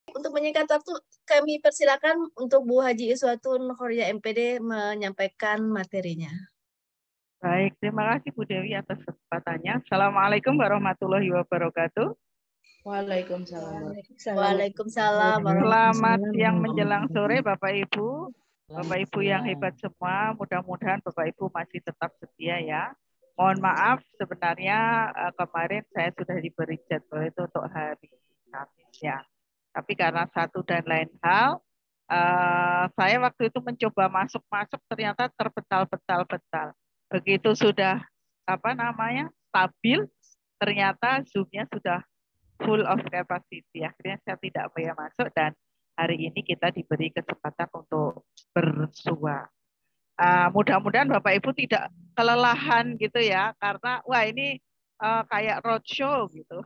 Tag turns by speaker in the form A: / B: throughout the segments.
A: Untuk menyingkat waktu, kami persilakan untuk Bu Haji Iswatun Khoria MPD menyampaikan materinya.
B: Baik, terima kasih Bu Dewi atas kesempatannya. Assalamualaikum warahmatullahi wabarakatuh.
C: Waalaikumsalam.
A: Waalaikumsalam.
B: Selamat siang menjelang sore Bapak Ibu. Bapak Ibu yang hebat semua, mudah-mudahan Bapak Ibu masih tetap setia ya. Mohon maaf sebenarnya kemarin saya sudah diberi jadwal itu untuk hari Kamis ya. Tapi karena satu dan lain hal, saya waktu itu mencoba masuk-masuk ternyata terbetal-betal-betal. Begitu sudah stabil, ternyata Zoom-nya sudah full of capacity. Akhirnya saya tidak boleh masuk dan hari ini kita diberi kesempatan untuk bersua. Mudah-mudahan Bapak Ibu tidak kelelahan gitu ya, karena wah ini kayak roadshow gitu.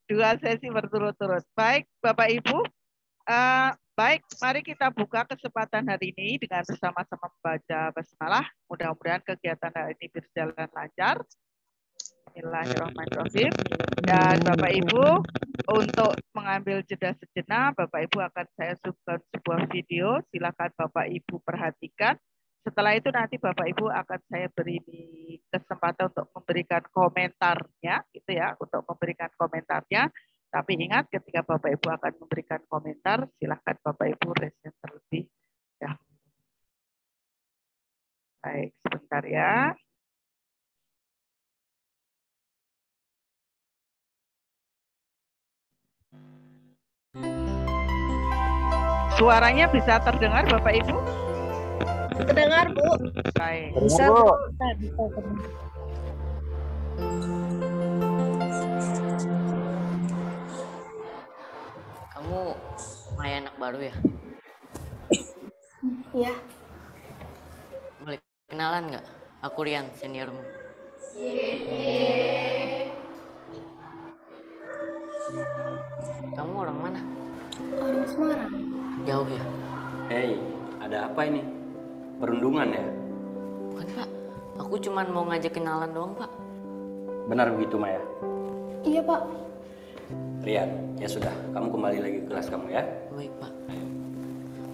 B: 2 sesi berturut-turut. Baik Bapak Ibu, baik mari kita buka kesempatan hari ini dengan bersama-sama membaca basmalah. Mudah-mudahan kegiatan hari ini berjalan lancar. Bismillahirrahmanirrahim. Dan Bapak Ibu, untuk mengambil jeda sejenak, Bapak Ibu akan saya subscribe sebuah video. Silakan Bapak Ibu perhatikan. Setelah itu nanti Bapak Ibu akan saya beri kesempatan untuk memberikan komentarnya, gitu ya, untuk memberikan komentarnya. Tapi ingat, ketika Bapak Ibu akan memberikan komentar, silakan Bapak Ibu resen terlebih dahulu. Baik, sebentar ya. Suaranya bisa terdengar Bapak Ibu?
A: Terdengar Bu?
B: Baik.
A: Bisa Bu.
D: Kamu Maya anak baru ya?
E: Iya.
D: Boleh kenalan nggak? Aku Rian, seniormu. Kamu orang mana?
E: Orang Semarang.
D: Jauh ya?
F: Hei, ada apa ini? Perundungan ya?
D: Bukan Pak, aku cuma mau ngajak kenalan doang Pak.
F: Benar begitu Maya?
E: Iya Pak.
F: Rian, ya sudah, kamu kembali lagi ke kelas kamu ya.
D: Baik Pak.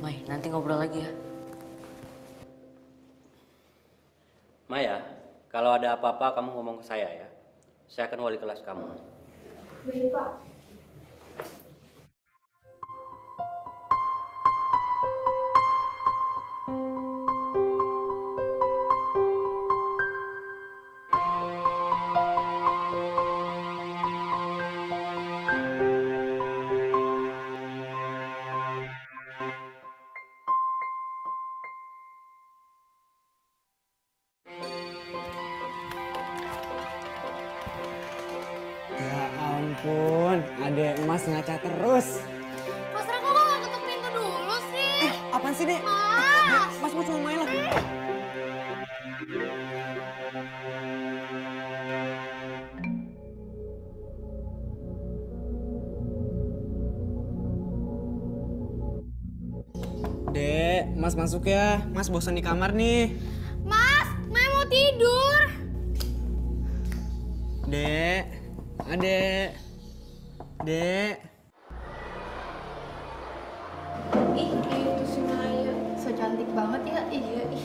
D: Mai, nanti ngobrol lagi ya.
F: Maya, kalau ada apa-apa kamu ngomong ke saya ya. Saya akan wali kelas kamu.
E: Baik Pak.
G: Ya ampun, adek Mas ngaca terus.
E: Mas Raka kok gak ketuk pintu dulu sih?
G: Apaan sih, Dek?
E: Mas!
G: Mas mau cuma main lah. Dek, Mas masuk ya. Mas bosan di kamar nih.
E: Mas! Maya mau tidur!
G: Dek, adek. Dek.
E: Ih, itu si Maya. So cantik banget ya. Iya, ih.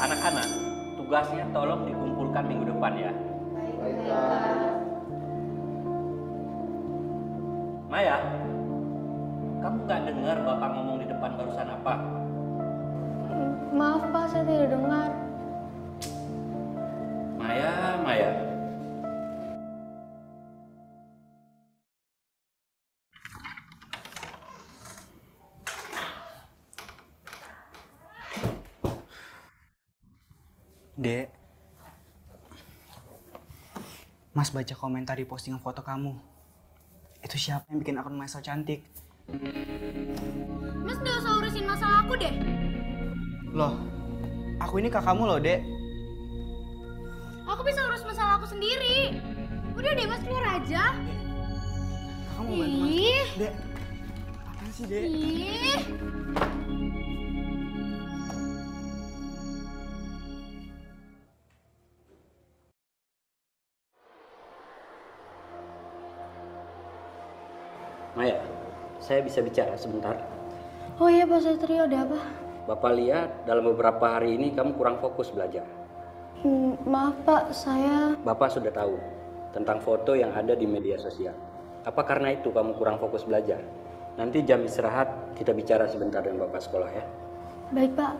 F: Anak-anak, tugasnya tolong dikumpulkan minggu depan ya. Maya, kamu nggak dengar Bapak ngomong di depan barusan apa?
E: Maaf Pak, saya tidak dengar.
F: Maya.
G: Dek. Mas baca komentar di postingan foto kamu. Itu siapa yang bikin akun Mas so cantik?
E: Mas gak usah urusin masalah aku deh.
G: Loh, aku ini kakakmu loh, Dek.
E: Aku bisa urus masalah aku sendiri. Udah deh Mas, keluar aja.
G: mau bantu masak.
E: Ih.
G: Dek, apaan sih, Dek?
E: Ih.
F: Maya, saya bisa bicara sebentar.
E: Oh iya Pak Satrio, ada apa?
F: Bapak lihat dalam beberapa hari ini kamu kurang fokus belajar.
E: Maaf Pak, saya...
F: Bapak sudah tahu tentang foto yang ada di media sosial. Apa karena itu kamu kurang fokus belajar? Nanti jam istirahat kita bicara sebentar dengan Bapak sekolah ya.
E: Baik Pak.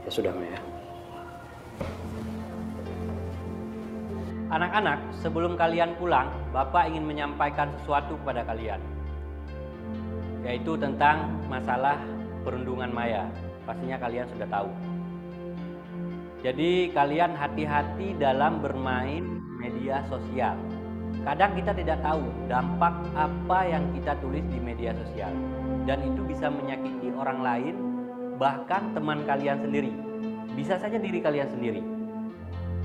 F: Ya sudah Maya. Anak-anak, sebelum kalian pulang, Bapak ingin menyampaikan sesuatu kepada kalian. Yaitu tentang masalah perundungan maya. Pastinya kalian sudah tahu. Jadi kalian hati-hati dalam bermain media sosial. Kadang kita tidak tahu dampak apa yang kita tulis di media sosial. Dan itu bisa menyakiti orang lain, bahkan teman kalian sendiri. Bisa saja diri kalian sendiri.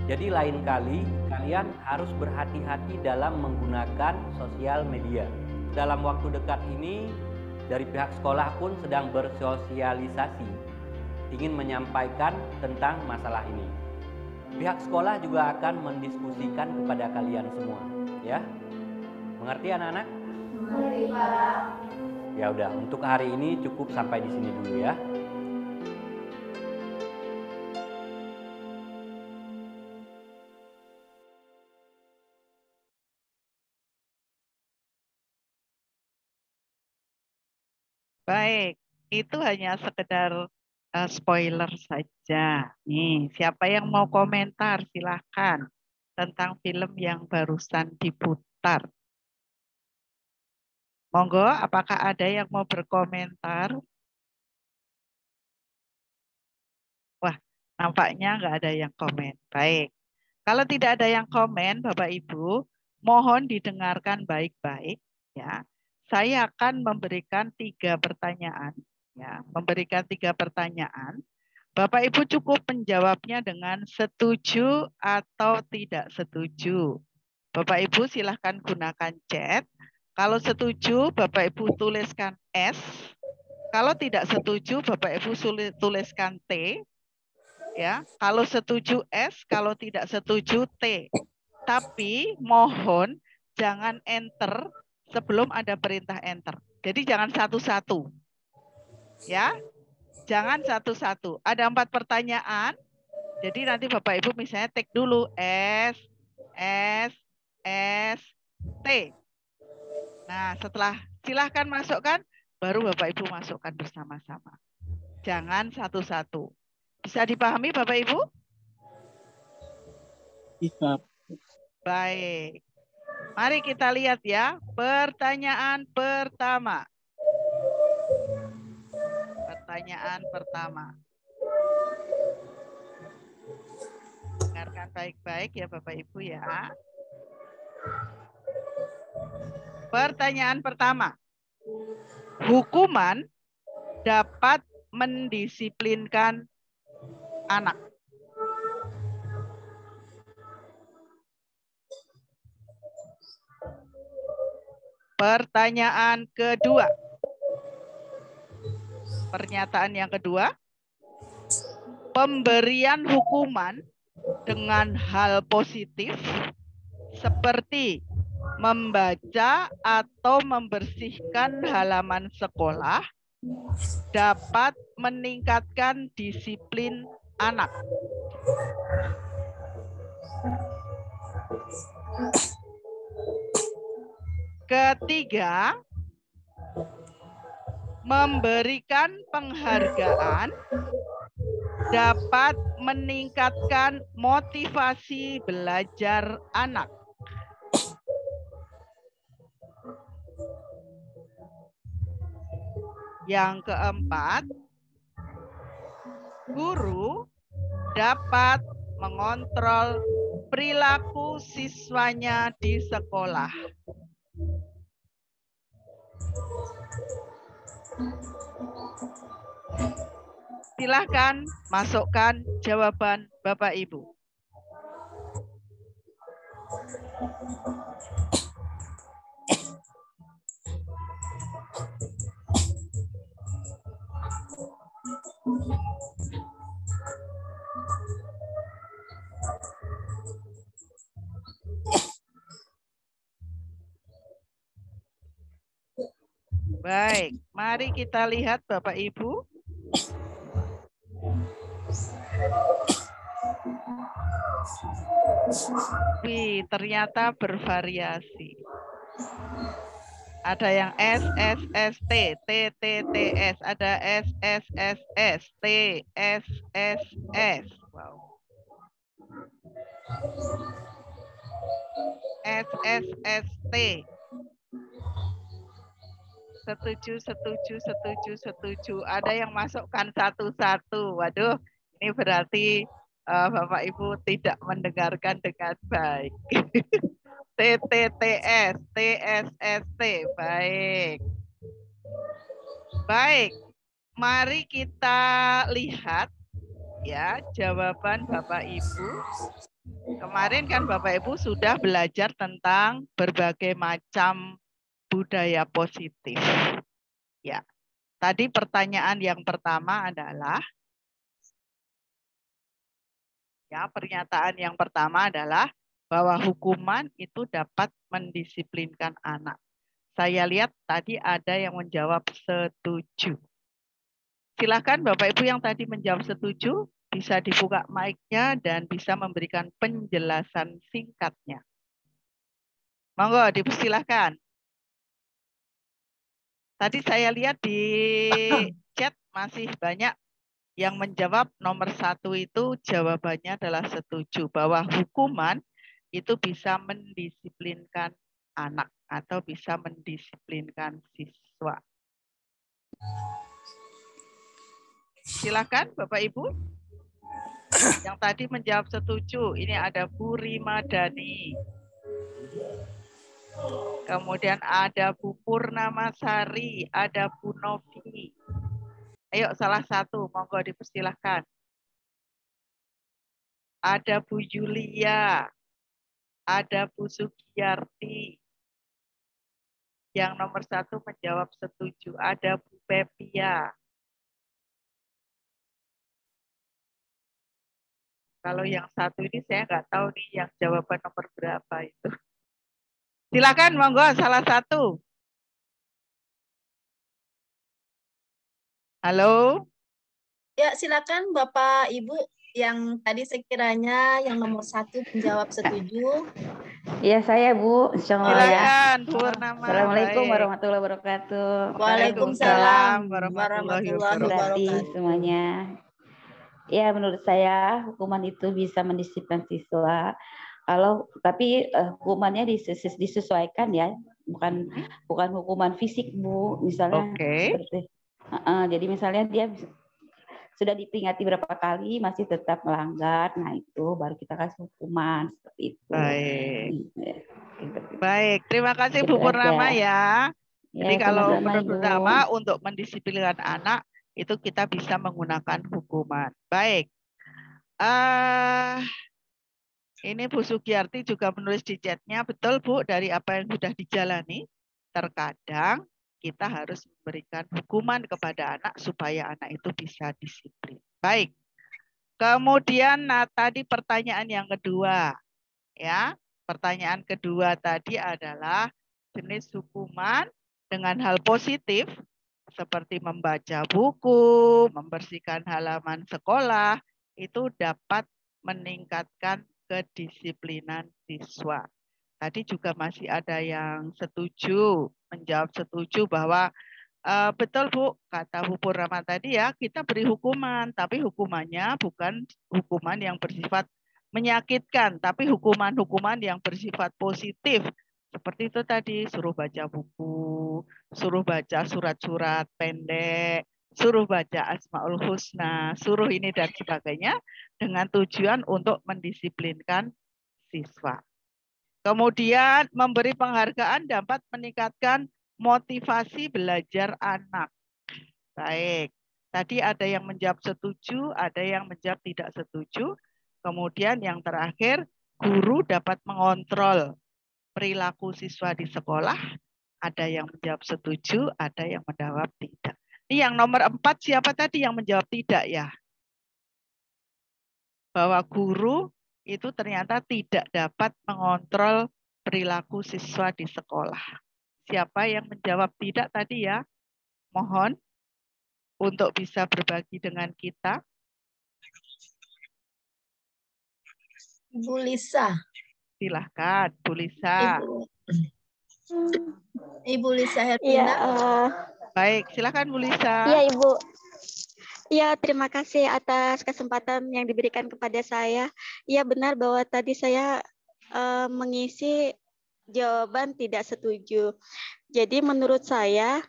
F: Jadi lain kali kalian harus berhati-hati dalam menggunakan sosial media. Dalam waktu dekat ini dari pihak sekolah pun sedang bersosialisasi, ingin menyampaikan tentang masalah ini. Pihak sekolah juga akan mendiskusikan kepada kalian semua, ya. Mengerti anak-anak?
E: Mengerti Pak.
F: Ya udah, untuk hari ini cukup sampai di sini dulu ya.
B: Baik, itu hanya sekedar spoiler saja. Nih, siapa yang mau komentar silahkan tentang film yang barusan diputar. Monggo, apakah ada yang mau berkomentar? Wah, nampaknya nggak ada yang komen. Baik, kalau tidak ada yang komen, Bapak Ibu, mohon didengarkan baik-baik ya. Saya akan memberikan 3 pertanyaan, ya, memberikan 3 pertanyaan. Bapak Ibu cukup menjawabnya dengan setuju atau tidak setuju. Bapak Ibu silahkan gunakan chat. Kalau setuju, Bapak Ibu tuliskan S. Kalau tidak setuju, Bapak Ibu tuliskan T. Ya, kalau setuju S, kalau tidak setuju T. Tapi mohon jangan enter sebelum ada perintah enter. Jadi jangan satu-satu. Ya. Jangan satu-satu. Ada 4 pertanyaan. Jadi nanti Bapak Ibu misalnya take dulu S, T. Nah, setelah silahkan masukkan, baru Bapak Ibu masukkan bersama-sama. Jangan satu-satu. Bisa dipahami Bapak Ibu?
C: Bisa.
B: Baik. Mari kita lihat ya, pertanyaan pertama. Pertanyaan pertama. Dengarkan baik-baik ya Bapak Ibu ya. Pertanyaan pertama. Hukuman dapat mendisiplinkan anak. Pertanyaan kedua. Pernyataan yang kedua. Pemberian hukuman dengan hal positif seperti membaca atau membersihkan halaman sekolah dapat meningkatkan disiplin anak. Ketiga, memberikan penghargaan dapat meningkatkan motivasi belajar anak. Yang keempat, guru dapat mengontrol perilaku siswanya di sekolah. Silahkan masukkan jawaban Bapak Ibu. Baik, mari kita lihat Bapak Ibu. Wih, ternyata bervariasi. Ada yang S, S, S, T, T, T, T, S. Ada S, S, S, S, T, S, S, S. Wow. S, S, S, T. Setuju, setuju, setuju, setuju. Ada yang masukkan satu-satu. Waduh, ini berarti Bapak Ibu tidak mendengarkan dengan baik. T, T, T, S, T, S, S, T. Baik. Baik, mari kita lihat ya jawaban Bapak Ibu. Kemarin kan Bapak Ibu sudah belajar tentang berbagai macam budaya positif. Ya, tadi pertanyaan yang pertama adalah, ya pernyataan yang pertama adalah bahwa hukuman itu dapat mendisiplinkan anak. Saya lihat tadi ada yang menjawab setuju. Silakan Bapak Ibu yang tadi menjawab setuju, bisa dibuka mic-nya dan bisa memberikan penjelasan singkatnya. Monggo, dipersilakan. Tadi saya lihat di chat masih banyak yang menjawab nomor 1 itu jawabannya adalah setuju bahwa hukuman itu bisa mendisiplinkan anak atau bisa mendisiplinkan siswa. Silakan Bapak Ibu. Yang tadi menjawab setuju, ini ada Bu Rimadani. Kemudian ada Bu Purnamasari, ada Bu Novi. Ayo salah satu, monggo dipersilahkan. Ada Bu Yulia, ada Bu Sugiyarti. Yang nomor 1 menjawab setuju, ada Bu Pepia. Kalau yang satu ini saya nggak tahu nih yang jawaban nomor berapa itu. Silakan monggo salah satu. Halo.
A: Ya, silakan Bapak Ibu yang tadi sekiranya yang nomor 1 menjawab setuju.
H: Iya saya Bu, insyaallah ya.
B: Silakan Purnama.
H: Assalamualaikum
B: Baik.
H: warahmatullahi wabarakatuh.
A: Waalaikumsalam
B: warahmatullahi
H: Berarti
A: wabarakatuh.
H: semuanya. Ya menurut saya hukuman itu bisa mendisiplinkan siswa. Tapi hukumannya disesuaikan ya, bukan hukuman fisik Bu. Misalnya seperti, jadi misalnya dia sudah diperingati berapa kali masih tetap melanggar, nah itu baru kita kasih hukuman seperti itu.
B: Baik. Baik, terima kasih Bu Purnama ya. Jadi kalau menurut Purnama untuk mendisiplinkan anak itu kita bisa menggunakan hukuman. Baik. Ini Bu Sugiyarti juga menulis di chatnya, betul Bu, dari apa yang sudah dijalani, terkadang kita harus memberikan hukuman kepada anak supaya anak itu bisa disiplin. Baik. Kemudian tadi pertanyaan yang kedua. Ya, pertanyaan kedua tadi adalah jenis hukuman dengan hal positif seperti membaca buku, membersihkan halaman sekolah, itu dapat meningkatkan kedisiplinan siswa. Tadi juga masih ada yang setuju, menjawab setuju bahwa betul Bu, kata Bu Purnama tadi ya, kita beri hukuman, tapi hukumannya bukan hukuman yang bersifat menyakitkan, tapi hukuman-hukuman yang bersifat positif. Seperti itu tadi, suruh baca buku, suruh baca surat-surat pendek, suruh baca Asmaul Husna, suruh ini dan sebagainya, dengan tujuan untuk mendisiplinkan siswa. Kemudian memberi penghargaan dapat meningkatkan motivasi belajar anak. Baik, tadi ada yang menjawab setuju, ada yang menjawab tidak setuju. Kemudian yang terakhir, guru dapat mengontrol perilaku siswa di sekolah. Ada yang menjawab setuju, ada yang menjawab tidak. Ini yang nomor 4, siapa tadi yang menjawab tidak ya? Bahwa guru itu ternyata tidak dapat mengontrol perilaku siswa di sekolah. Siapa yang menjawab tidak tadi ya? Mohon untuk bisa berbagi dengan kita.
A: Ibu Lisa.
B: Silahkan, Bu Lisa.
A: Ibu Lisa
I: Iya,
A: Herpina.
B: Baik, silahkan Bu Lisa.
I: iya Ibu. Iya, terima kasih atas kesempatan yang diberikan kepada saya. Iya benar bahwa tadi saya mengisi jawaban tidak setuju. Jadi menurut saya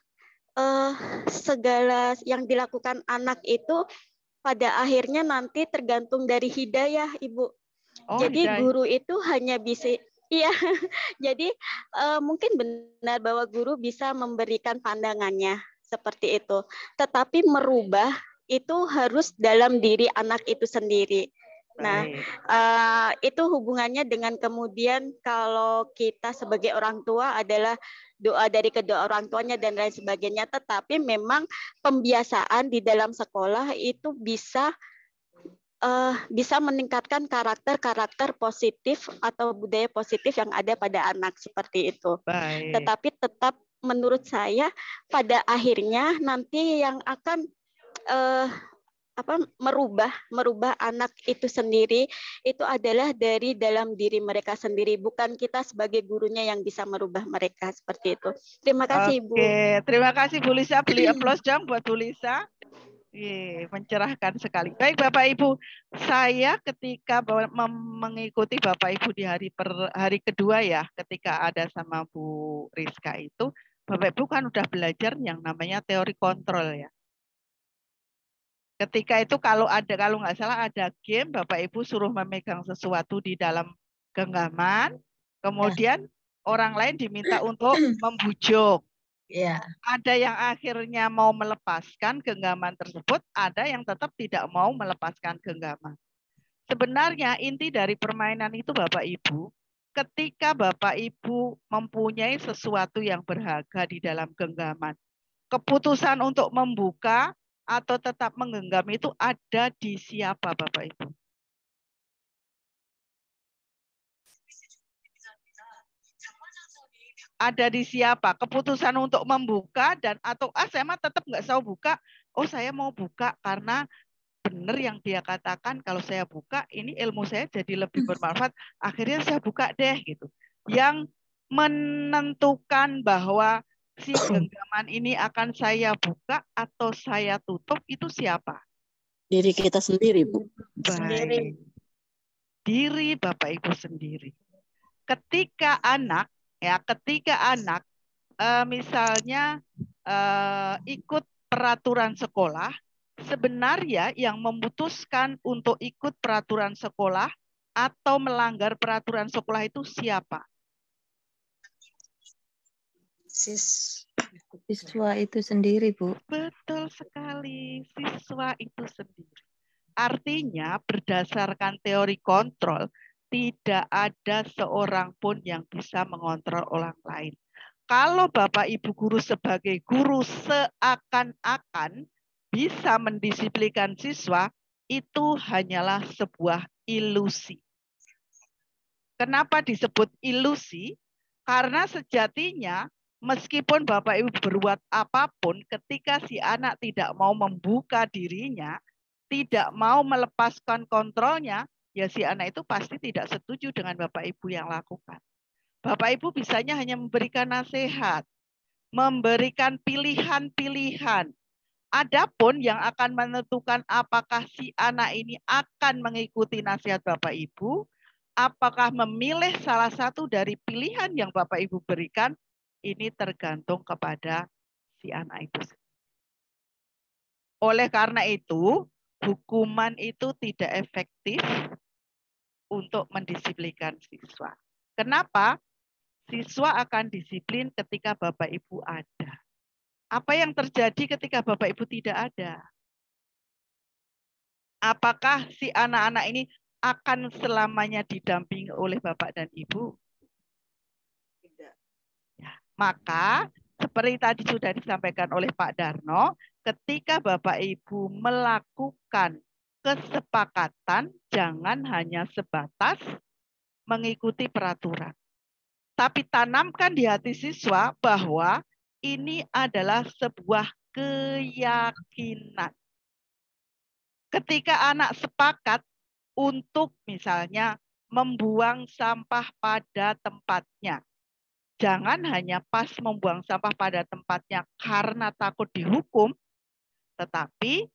I: segala yang dilakukan anak itu pada akhirnya nanti tergantung dari hidayah, Ibu.
B: Oh,
I: Jadi
B: hidayah.
I: guru itu hanya bisa, iya. Jadi mungkin benar bahwa guru bisa memberikan pandangannya seperti itu. Tetapi merubah itu harus dalam diri anak itu sendiri. Nah, itu hubungannya dengan kemudian kalau kita sebagai orang tua adalah doa dari kedua orang tuanya dan lain sebagainya. Tetapi memang pembiasaan di dalam sekolah itu bisa meningkatkan karakter positif atau budaya positif yang ada pada anak seperti itu.
B: Baik.
I: Tetapi tetap menurut saya pada akhirnya nanti yang akan merubah anak itu sendiri itu adalah dari dalam diri mereka sendiri, bukan kita sebagai gurunya yang bisa merubah mereka seperti itu. Terima kasih Ibu.
B: Oke, terima kasih Bu Lisa. Beli aplaus dong buat Bu Lisa. Mencerahkan sekali. Baik Bapak Ibu, saya ketika mengikuti Bapak Ibu di hari kedua ya, ketika ada sama Bu Rizka itu, Bapak Ibu kan udah belajar yang namanya teori kontrol ya. Ketika itu kalau nggak salah ada game, Bapak Ibu suruh memegang sesuatu di dalam genggaman, kemudian orang lain diminta untuk membujuk.
A: Ya.
B: Ada yang akhirnya mau melepaskan genggaman tersebut, ada yang tetap tidak mau melepaskan genggaman. Sebenarnya inti dari permainan itu Bapak Ibu, ketika Bapak Ibu mempunyai sesuatu yang berharga di dalam genggaman, keputusan untuk membuka atau tetap menggenggam itu ada di siapa Bapak Ibu? Ada di siapa? Keputusan untuk membuka dan atau saya mah tetap nggak mau buka. Oh saya mau buka karena benar yang dia katakan kalau saya buka ini ilmu saya jadi lebih bermanfaat. Akhirnya saya buka deh gitu. Yang menentukan bahwa si genggaman ini akan saya buka atau saya tutup itu siapa?
J: Diri kita sendiri, Bu.
B: Baik. Diri Bapak Ibu sendiri. Ketika anak misalnya ikut peraturan sekolah, sebenarnya yang memutuskan untuk ikut peraturan sekolah atau melanggar peraturan sekolah itu siapa?
K: Siswa itu sendiri, Bu.
B: Betul sekali, siswa itu sendiri. Artinya berdasarkan teori kontrol, tidak ada seorang pun yang bisa mengontrol orang lain. Kalau Bapak Ibu guru sebagai guru seakan-akan bisa mendisiplinkan siswa, itu hanyalah sebuah ilusi. Kenapa disebut ilusi? Karena sejatinya meskipun Bapak Ibu berbuat apapun, ketika si anak tidak mau membuka dirinya, tidak mau melepaskan kontrolnya, ya si anak itu pasti tidak setuju dengan Bapak Ibu yang lakukan. Bapak Ibu bisanya hanya memberikan nasihat, memberikan pilihan-pilihan. Adapun yang akan menentukan apakah si anak ini akan mengikuti nasihat Bapak Ibu, apakah memilih salah satu dari pilihan yang Bapak Ibu berikan, ini tergantung kepada si anak itu. Oleh karena itu, hukuman itu tidak efektif untuk mendisiplinkan siswa. Kenapa? Siswa akan disiplin ketika Bapak Ibu ada. Apa yang terjadi ketika Bapak Ibu tidak ada? Apakah si anak-anak ini akan selamanya didampingi oleh Bapak dan Ibu? Tidak. Ya, maka seperti tadi sudah disampaikan oleh Pak Darno, ketika Bapak Ibu melakukan kesepakatan, jangan hanya sebatas mengikuti peraturan. Tapi tanamkan di hati siswa bahwa ini adalah sebuah keyakinan. Ketika anak sepakat untuk misalnya membuang sampah pada tempatnya. Jangan hanya pas membuang sampah pada tempatnya karena takut dihukum, tetapi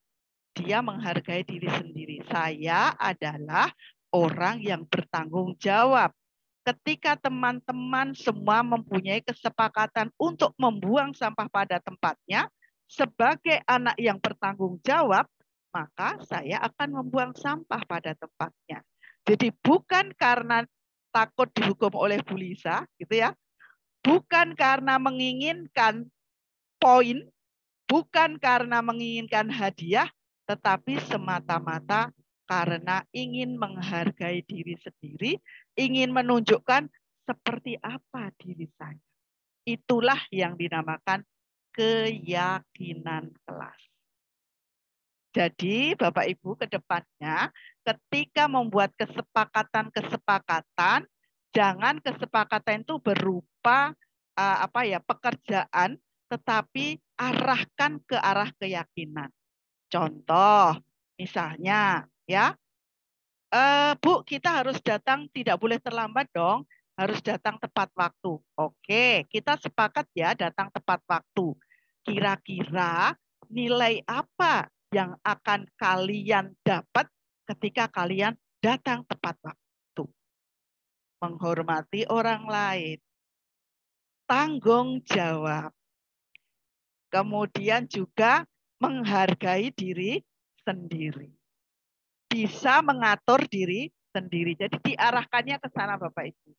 B: dia menghargai diri sendiri. Saya adalah orang yang bertanggung jawab. Ketika teman-teman semua mempunyai kesepakatan untuk membuang sampah pada tempatnya, sebagai anak yang bertanggung jawab, maka saya akan membuang sampah pada tempatnya. Jadi bukan karena takut dihukum oleh Bu Lisa, gitu ya. Bukan karena menginginkan poin, bukan karena menginginkan hadiah, tetapi semata-mata karena ingin menghargai diri sendiri, ingin menunjukkan seperti apa diri saya. Itulah yang dinamakan keyakinan kelas. Jadi Bapak Ibu ke depannya ketika membuat kesepakatan-kesepakatan, jangan kesepakatan itu berupa pekerjaan, tetapi arahkan ke arah keyakinan. Contoh, misalnya ya, Bu, kita harus datang, tidak boleh terlambat dong, harus datang tepat waktu. Oke, kita sepakat ya datang tepat waktu. Kira-kira nilai apa yang akan kalian dapat ketika kalian datang tepat waktu? Menghormati orang lain, tanggung jawab, kemudian juga menghargai diri sendiri. Bisa mengatur diri sendiri. Jadi diarahkannya ke sana Bapak Ibu.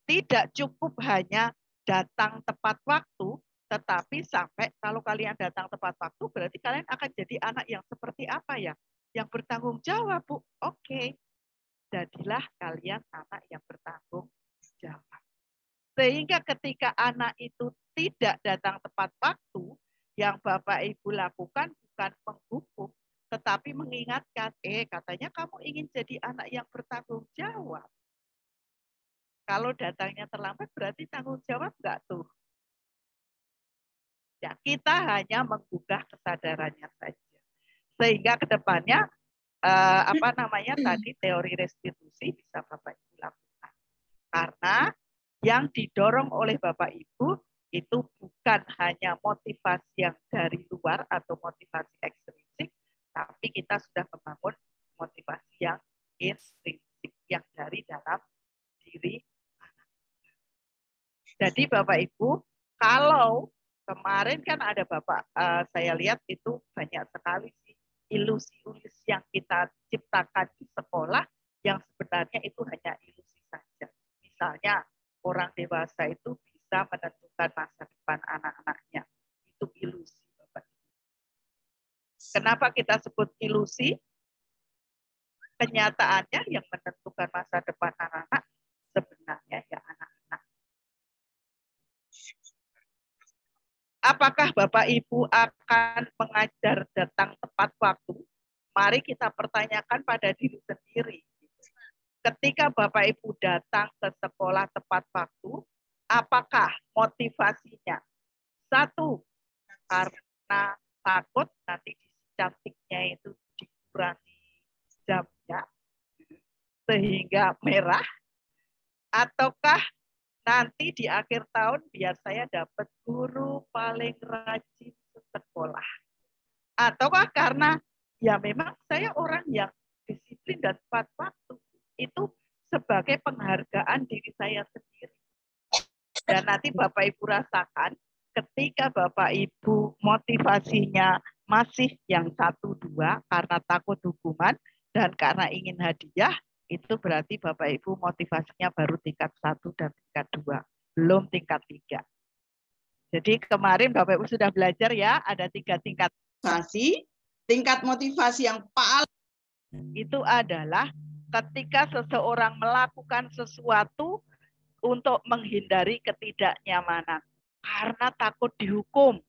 B: Tidak cukup hanya datang tepat waktu, tetapi sampai kalau kalian datang tepat waktu, berarti kalian akan jadi anak yang seperti apa ya? Yang bertanggung jawab, Bu. Oke. Jadilah kalian anak yang bertanggung jawab. Sehingga ketika anak itu tidak datang tepat waktu, yang Bapak Ibu lakukan bukan menghukum, tetapi mengingatkan, katanya kamu ingin jadi anak yang bertanggung jawab. Kalau datangnya terlambat berarti tanggung jawab enggak tuh? Ya, kita hanya menggugah kesadarannya saja. Sehingga ke depannya tadi teori restitusi bisa Bapak Ibu lakukan. Karena yang didorong oleh Bapak Ibu itu bukan hanya motivasi yang dari luar atau motivasi ekstrinsik, tapi kita sudah membangun motivasi yang intrinsik yang dari dalam diri anak. Jadi Bapak Ibu, kalau kemarin kan ada Bapak, saya lihat itu banyak sekali sih ilusi-ilusi yang kita ciptakan di sekolah yang sebenarnya itu hanya ilusi saja. Misalnya orang dewasa itu bisa menentukan masa depan anak-anaknya. Itu ilusi, Bapak. Kenapa kita sebut ilusi? Kenyataannya yang menentukan masa depan anak-anak sebenarnya ya anak-anak. Apakah Bapak Ibu akan mengajar datang tepat waktu? Mari kita pertanyakan pada diri sendiri. Ketika Bapak Ibu datang ke sekolah tepat waktu, apakah motivasinya? Satu, karena takut nanti cantiknya itu dikurangi jamnya sehingga merah, ataukah nanti di akhir tahun biar saya dapat guru paling rajin sekolah, ataukah karena ya memang saya orang yang disiplin dan tepat waktu, itu sebagai penghargaan diri saya sendiri. Dan nanti Bapak Ibu rasakan ketika Bapak Ibu motivasinya masih yang 1-2 karena takut hukuman dan karena ingin hadiah, itu berarti Bapak Ibu motivasinya baru tingkat 1 dan tingkat 2, belum tingkat 3. Jadi kemarin Bapak Ibu sudah belajar ya, ada 3 tingkat motivasi. Tingkat motivasi yang paling itu adalah ketika seseorang melakukan sesuatu untuk menghindari ketidaknyamanan karena takut dihukum.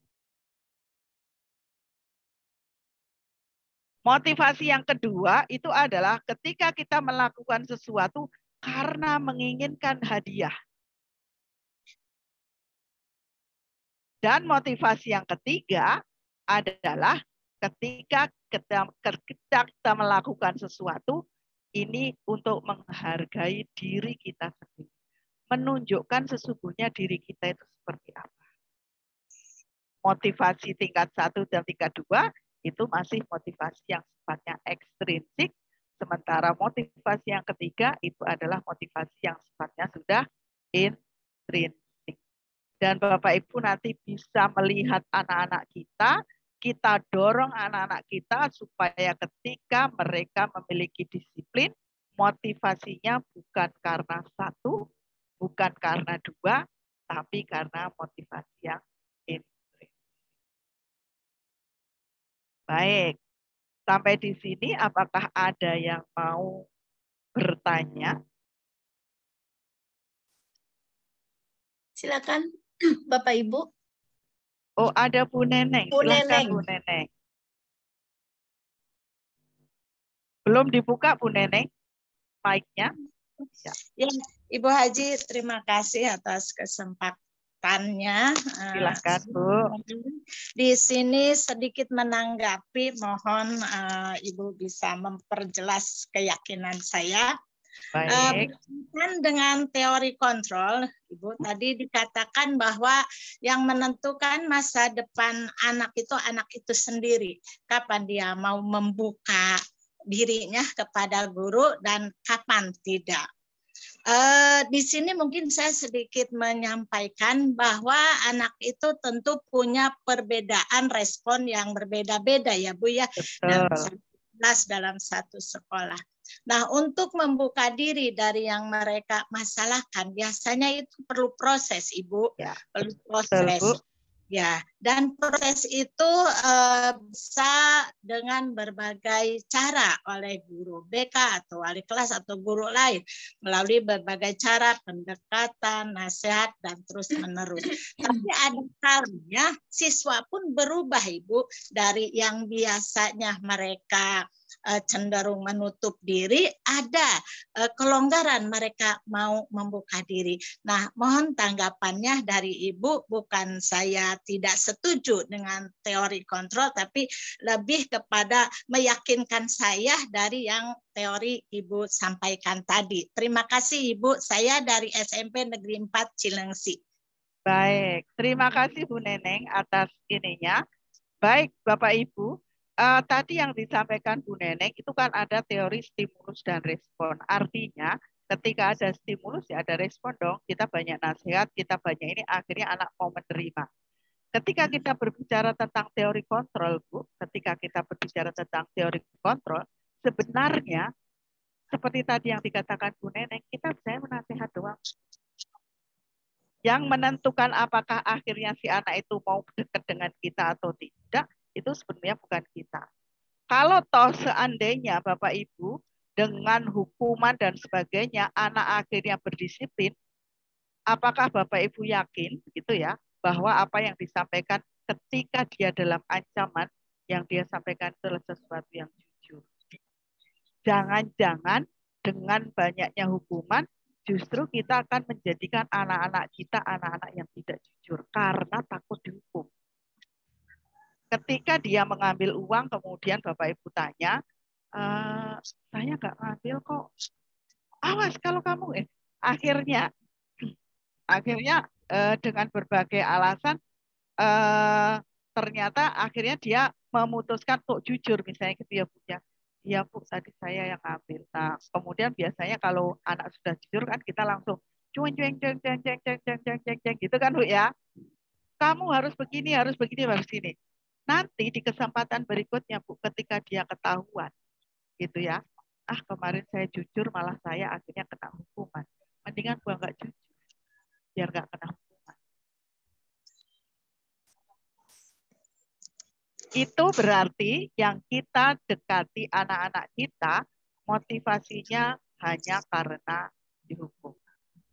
B: Motivasi yang kedua itu adalah ketika kita melakukan sesuatu karena menginginkan hadiah. Dan motivasi yang ketiga adalah ketika kita melakukan sesuatu, ini untuk menghargai diri kita sendiri. Menunjukkan sesungguhnya diri kita itu seperti apa. Motivasi tingkat 1 dan tingkat 2 itu masih motivasi yang sifatnya ekstrinsik, sementara motivasi yang ketiga itu adalah motivasi yang sifatnya sudah intrinsik. Dan Bapak Ibu nanti bisa melihat anak-anak kita dorong anak-anak kita supaya ketika mereka memiliki disiplin, motivasinya bukan karena 1, bukan karena 2, tapi karena motivasi yang intrinsik. Baik, sampai di sini apakah ada yang mau bertanya?
A: Silakan Bapak Ibu.
B: Oh, ada Bu Neneng.
A: Bu
B: Silakan
A: Neneng.
B: Bu Neneng. Belum dibuka Bu Neneng mic-nya?
L: Ya, Ibu Haji, terima kasih atas kesempatannya.
B: Silakan Bu.
L: Di sini sedikit menanggapi, mohon Ibu bisa memperjelas keyakinan saya.
B: Baik.
L: Berkaitan dengan teori kontrol, Ibu tadi dikatakan bahwa yang menentukan masa depan anak itu sendiri. Kapan dia mau membuka dirinya kepada guru dan kapan tidak. Di sini mungkin saya sedikit menyampaikan bahwa anak itu tentu punya perbedaan respon yang berbeda-beda ya Bu ya, dalam satu sekolah. Nah, untuk membuka diri dari yang mereka masalahkan, biasanya itu perlu proses, Ibu.
B: Ya.
L: Perlu proses.
B: Betul, Bu.
L: Ya, dan proses itu bisa dengan berbagai cara oleh guru BK atau wali kelas atau guru lain, melalui berbagai cara pendekatan, nasihat, dan terus menerus. Tapi ada kalanya siswa pun berubah, Ibu, dari yang biasanya mereka cenderung menutup diri, ada kelonggaran mereka mau membuka diri. Nah, mohon tanggapannya dari Ibu, bukan saya tidak setuju dengan teori kontrol, tapi lebih kepada meyakinkan saya dari yang teori Ibu sampaikan tadi. Terima kasih Ibu, saya dari SMP Negeri 4 Cilengsi.
B: Baik, terima kasih Bu Neneng atas ininya. Baik, Bapak Ibu. Tadi yang disampaikan Bu Neneng itu kan ada teori stimulus dan respon. Artinya ketika ada stimulus ya ada respon dong. Kita banyak nasihat, kita banyak ini, akhirnya anak mau menerima. Ketika kita berbicara tentang teori kontrol, Bu, ketika kita berbicara tentang teori kontrol, sebenarnya seperti tadi yang dikatakan Bu Neneng, kita bisa menasihat doang. Yang menentukan apakah akhirnya si anak itu mau dekat dengan kita atau tidak, itu sebenarnya bukan kita. Kalau toh seandainya Bapak Ibu dengan hukuman dan sebagainya anak akhirnya berdisiplin, apakah Bapak Ibu yakin gitu ya bahwa apa yang disampaikan ketika dia dalam ancaman yang dia sampaikan itu adalah sesuatu yang jujur. Jangan-jangan dengan banyaknya hukuman justru kita akan menjadikan anak-anak kita anak-anak yang tidak jujur karena takut dihukum. Ketika dia mengambil uang, kemudian Bapak Ibu tanya, saya nggak ngambil kok. Awas kalau kamu, akhirnya dengan berbagai alasan, ternyata akhirnya dia memutuskan kok jujur, misalnya gitu ya Bu ya. Iya Bu, tadi saya yang ngambil. Nah, kemudian biasanya kalau anak sudah jujur kan kita langsung cueng gitu kan Bu ya. Kamu harus begini, harus begini, harus ini. Nanti di kesempatan berikutnya Bu, ketika dia ketahuan gitu ya, kemarin saya jujur malah saya akhirnya kena hukuman. Mendingan gua nggak jujur biar nggak kena hukuman. Itu berarti yang kita dekati anak-anak kita motivasinya hanya karena dihukum.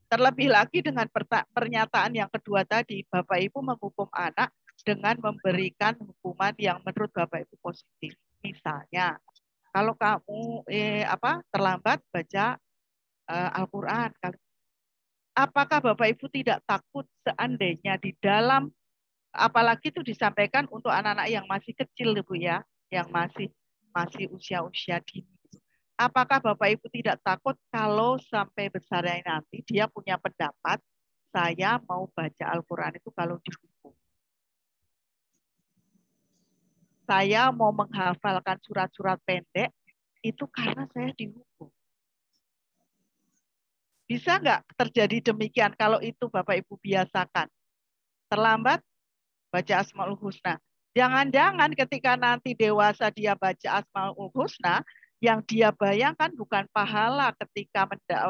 B: Terlebih lagi dengan pernyataan yang kedua tadi, Bapak Ibu menghukum anak dengan memberikan hukuman yang menurut Bapak Ibu positif. Misalnya, kalau kamu terlambat baca Al-Quran, apakah Bapak Ibu tidak takut seandainya di dalam apalagi itu disampaikan untuk anak-anak yang masih kecil Bu ya, yang masih usia-usia dini. Apakah Bapak Ibu tidak takut kalau sampai besarnya nanti dia punya pendapat, saya mau baca Al-Quran itu kalau dihukum. Saya mau menghafalkan surat-surat pendek, itu karena saya dihukum. Bisa nggak terjadi demikian kalau itu Bapak Ibu biasakan? Terlambat, baca Asmaul Husna. Jangan-jangan ketika nanti dewasa dia baca Asmaul Husna, yang dia bayangkan bukan pahala ketika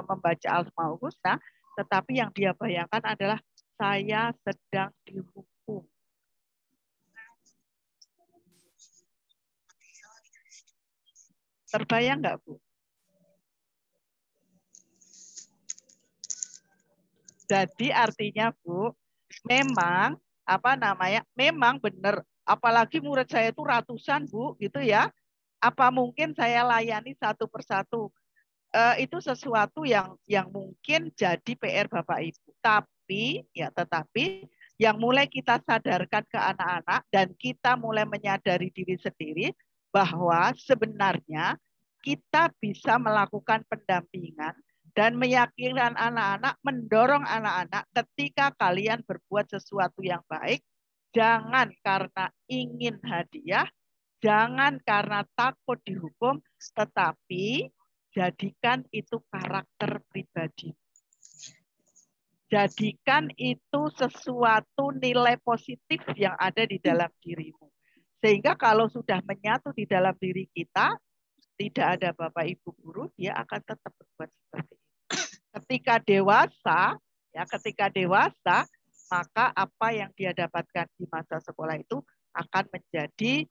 B: membaca Asmaul Husna, tetapi yang dia bayangkan adalah saya sedang dihukum. Terbayang nggak Bu? Jadi artinya Bu, memang memang benar. Apalagi murid saya itu ratusan Bu, gitu ya. Apa mungkin saya layani satu persatu? Itu sesuatu yang mungkin jadi PR Bapak Ibu. Tetapi yang mulai kita sadarkan ke anak-anak dan kita mulai menyadari diri sendiri bahwa sebenarnya kita bisa melakukan pendampingan dan meyakinkan anak-anak, mendorong anak-anak ketika kalian berbuat sesuatu yang baik, jangan karena ingin hadiah, jangan karena takut dihukum, tetapi jadikan itu karakter pribadi. Jadikan itu sesuatu nilai positif yang ada di dalam dirimu. Sehingga kalau sudah menyatu di dalam diri kita, tidak ada Bapak Ibu guru, dia akan tetap berbuat seperti itu. Ketika dewasa, maka apa yang dia dapatkan di masa sekolah itu akan menjadi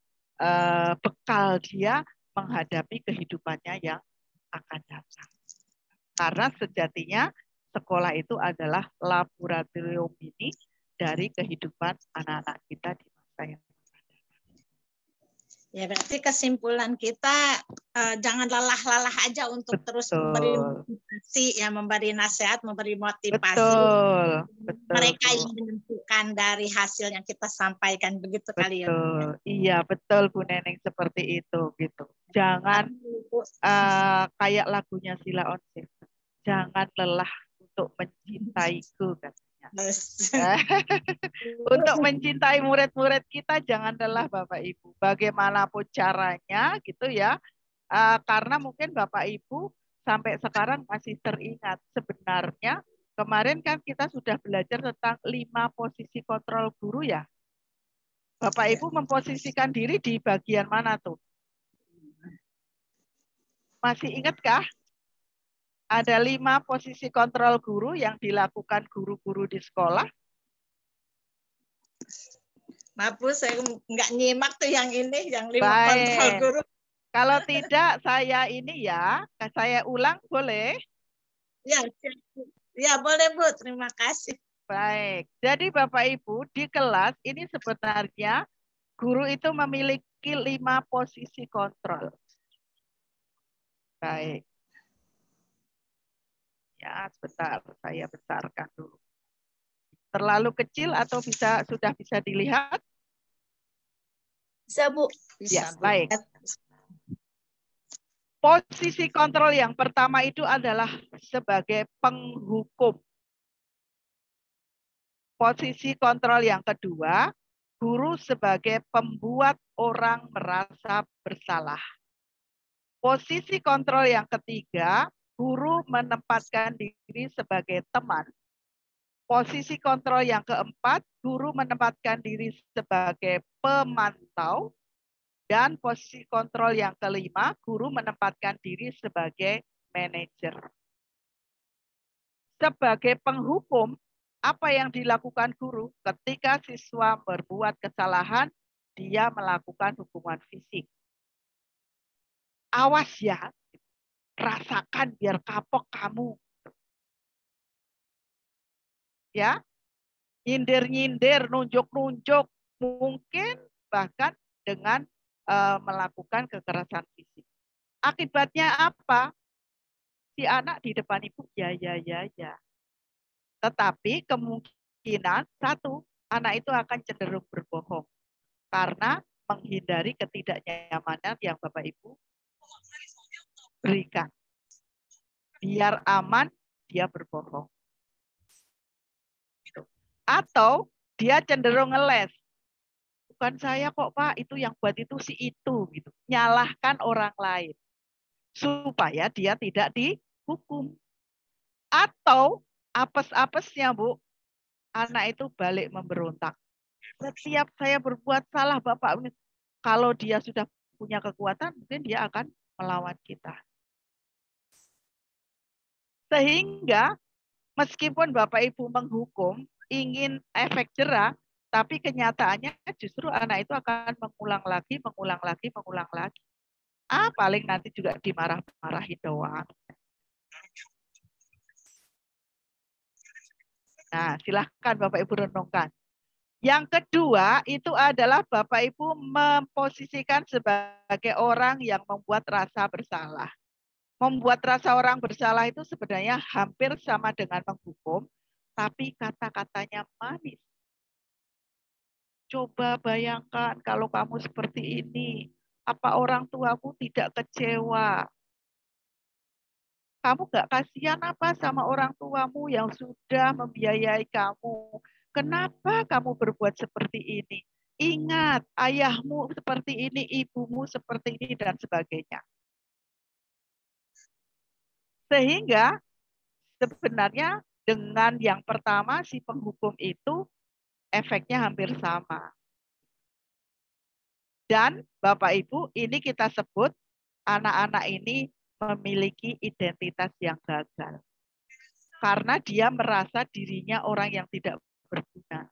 B: bekal dia menghadapi kehidupannya yang akan datang. Karena sejatinya sekolah itu adalah laboratorium ini dari kehidupan anak-anak kita di masa yang akan datang.
L: Ya berarti kesimpulan kita jangan lelah-lelah aja untuk terus memberi motivasi, ya memberi nasihat, memberi motivasi.
B: Betul.
L: Mereka yang menentukan dari hasil yang kita sampaikan, begitu kali ya.
B: Iya betul Bu Neneng, seperti itu gitu. Jangan kayak lagunya Sheila on Seven, jangan lelah untuk mencintaiku katanya. Untuk mencintai murid-murid kita jangan lelah Bapak Ibu. Bagaimanapun caranya gitu ya. Karena mungkin Bapak Ibu sampai sekarang masih teringat sebenarnya kemarin kan kita sudah belajar tentang 5 posisi kontrol guru ya. Bapak Ibu memposisikan diri di bagian mana tuh? Masih ingatkah? Ada 5 posisi kontrol guru yang dilakukan guru-guru di sekolah.
L: Maaf Bu, saya nggak nyimak tuh yang ini, yang 5 kontrol guru.
B: Kalau tidak, saya ulang boleh?
L: Ya boleh Bu, terima kasih.
B: Baik, jadi Bapak Ibu di kelas ini sebenarnya guru itu memiliki 5 posisi kontrol. Baik. Ya, sebentar, saya besarkan dulu. Terlalu kecil atau sudah bisa dilihat?
A: Bisa, Bu.
B: Ya, baik. Posisi kontrol yang pertama itu adalah sebagai penghukum. Posisi kontrol yang kedua, guru sebagai pembuat orang merasa bersalah. Posisi kontrol yang ketiga, guru menempatkan diri sebagai teman. Posisi kontrol yang keempat, guru menempatkan diri sebagai pemantau. Dan posisi kontrol yang kelima, guru menempatkan diri sebagai manajer. Sebagai penghukum, apa yang dilakukan guru ketika siswa berbuat kesalahan, dia melakukan hukuman fisik. Awas ya, rasakan biar kapok kamu. Ya, nyindir-nyindir, nunjuk-nunjuk, mungkin bahkan dengan melakukan kekerasan fisik. Akibatnya apa? Si anak di depan ibu ya. Tetapi kemungkinan satu, anak itu akan cenderung berbohong karena menghindari ketidaknyamanan yang Bapak Ibu berikan. Biar aman, dia berbohong. Atau dia cenderung ngeles. Bukan saya kok Pak, itu yang buat itu si itu. Gitu. Nyalahkan orang lain. Supaya dia tidak dihukum. Atau apes-apesnya Bu, anak itu balik memberontak. Setiap saya berbuat salah Bapak, kalau dia sudah punya kekuatan, mungkin dia akan melawan kita. Sehingga meskipun Bapak Ibu menghukum, ingin efek jera, tapi kenyataannya justru anak itu akan mengulang lagi. Paling nanti juga dimarah-marahin doang. Nah, silahkan Bapak Ibu renungkan. Yang kedua itu adalah Bapak Ibu memposisikan sebagai orang yang membuat rasa bersalah. Membuat rasa orang bersalah itu sebenarnya hampir sama dengan menghukum, tapi kata-katanya manis. Coba bayangkan kalau kamu seperti ini, apa orang tuamu tidak kecewa? Kamu nggak kasihan apa sama orang tuamu yang sudah membiayai kamu? Kenapa kamu berbuat seperti ini? Ingat, ayahmu seperti ini, ibumu seperti ini, dan sebagainya. Sehingga sebenarnya dengan yang pertama si penghukum itu efeknya hampir sama. Dan Bapak Ibu, ini kita sebut anak-anak ini memiliki identitas yang gagal. Karena dia merasa dirinya orang yang tidak berguna.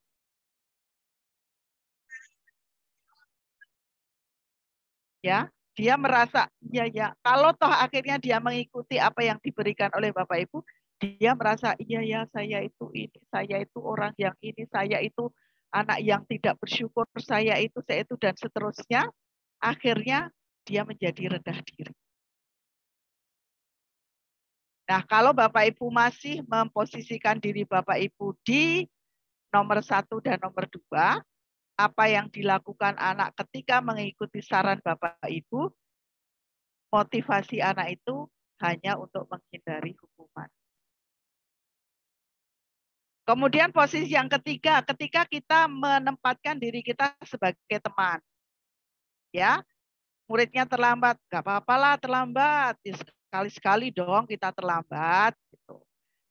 B: Ya, dia merasa, ya, kalau toh akhirnya dia mengikuti apa yang diberikan oleh Bapak Ibu, dia merasa, iya, saya itu ini, saya itu orang yang ini, saya itu anak yang tidak bersyukur, saya itu, dan seterusnya. Akhirnya dia menjadi rendah diri. Nah, kalau Bapak Ibu masih memposisikan diri Bapak Ibu di nomor 1 dan nomor 2, apa yang dilakukan anak ketika mengikuti saran Bapak Ibu, motivasi anak itu hanya untuk menghindari hukuman. Kemudian posisi yang ketiga, ketika kita menempatkan diri kita sebagai teman. Ya, muridnya terlambat, nggak apa-apalah terlambat, sekali-sekali dong kita terlambat. Gitu.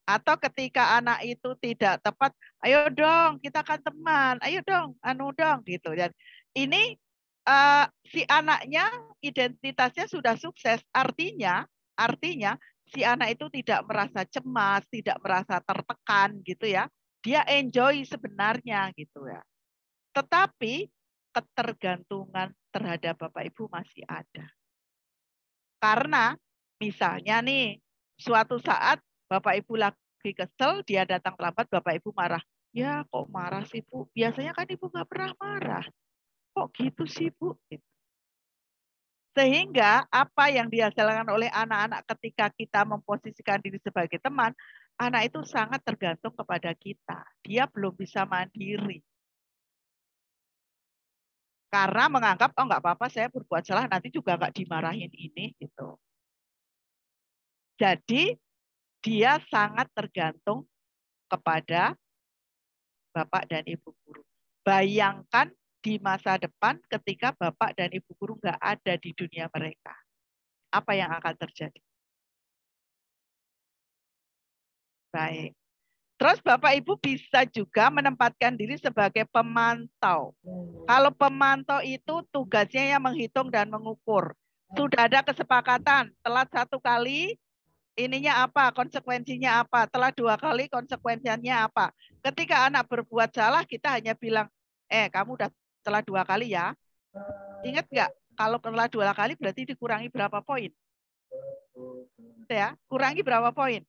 B: Atau ketika anak itu tidak tepat, ayo dong kita kan teman, ayo dong, gitu. Dan ini si anaknya identitasnya sudah sukses, artinya si anak itu tidak merasa cemas, tidak merasa tertekan gitu ya. Dia enjoy sebenarnya gitu ya. Tetapi ketergantungan terhadap Bapak Ibu masih ada. Karena misalnya nih, suatu saat Bapak Ibu lagi kesel, dia datang terlambat, Bapak Ibu marah. Ya kok marah sih Bu? Biasanya kan Ibu nggak pernah marah. Kok gitu sih Bu? Sehingga apa yang dihasilkan oleh anak-anak ketika kita memposisikan diri sebagai teman, anak itu sangat tergantung kepada kita. Dia belum bisa mandiri. Karena menganggap, oh nggak apa-apa saya berbuat salah, nanti juga nggak dimarahin ini. Gitu. Jadi dia sangat tergantung kepada Bapak dan Ibu guru. Bayangkan di masa depan ketika Bapak dan Ibu guru nggak ada di dunia mereka. Apa yang akan terjadi? Baik. Terus Bapak Ibu bisa juga menempatkan diri sebagai pemantau. Kalau pemantau itu tugasnya yang menghitung dan mengukur. Sudah ada kesepakatan, telat 1 kali, ininya apa, konsekuensinya apa, telah 2 kali, konsekuensinya apa. Ketika anak berbuat salah, kita hanya bilang, kamu udah telah 2 kali ya. Ingat nggak, kalau telah 2 kali berarti dikurangi berapa poin? Ya, kurangi berapa poin?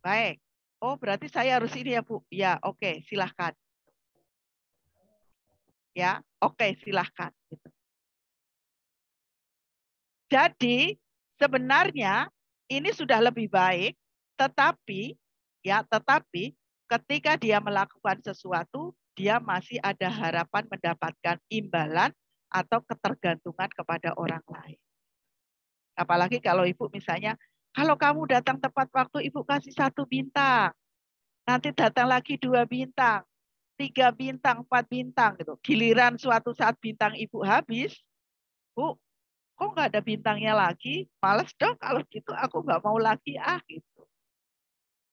B: Baik. Oh, berarti saya harus ini ya, Bu. Ya, oke, silahkan. Ya, oke, silahkan. Jadi, sebenarnya ini sudah lebih baik, tetapi ketika dia melakukan sesuatu, dia masih ada harapan mendapatkan imbalan atau ketergantungan kepada orang lain. Apalagi kalau ibu misalnya, kalau kamu datang tepat waktu, ibu kasih 1 bintang. Nanti datang lagi 2 bintang, 3 bintang, 4 bintang gitu. Giliran suatu saat bintang ibu habis, Bu, kok nggak ada bintangnya lagi? Males dong kalau gitu, aku nggak mau lagi gitu.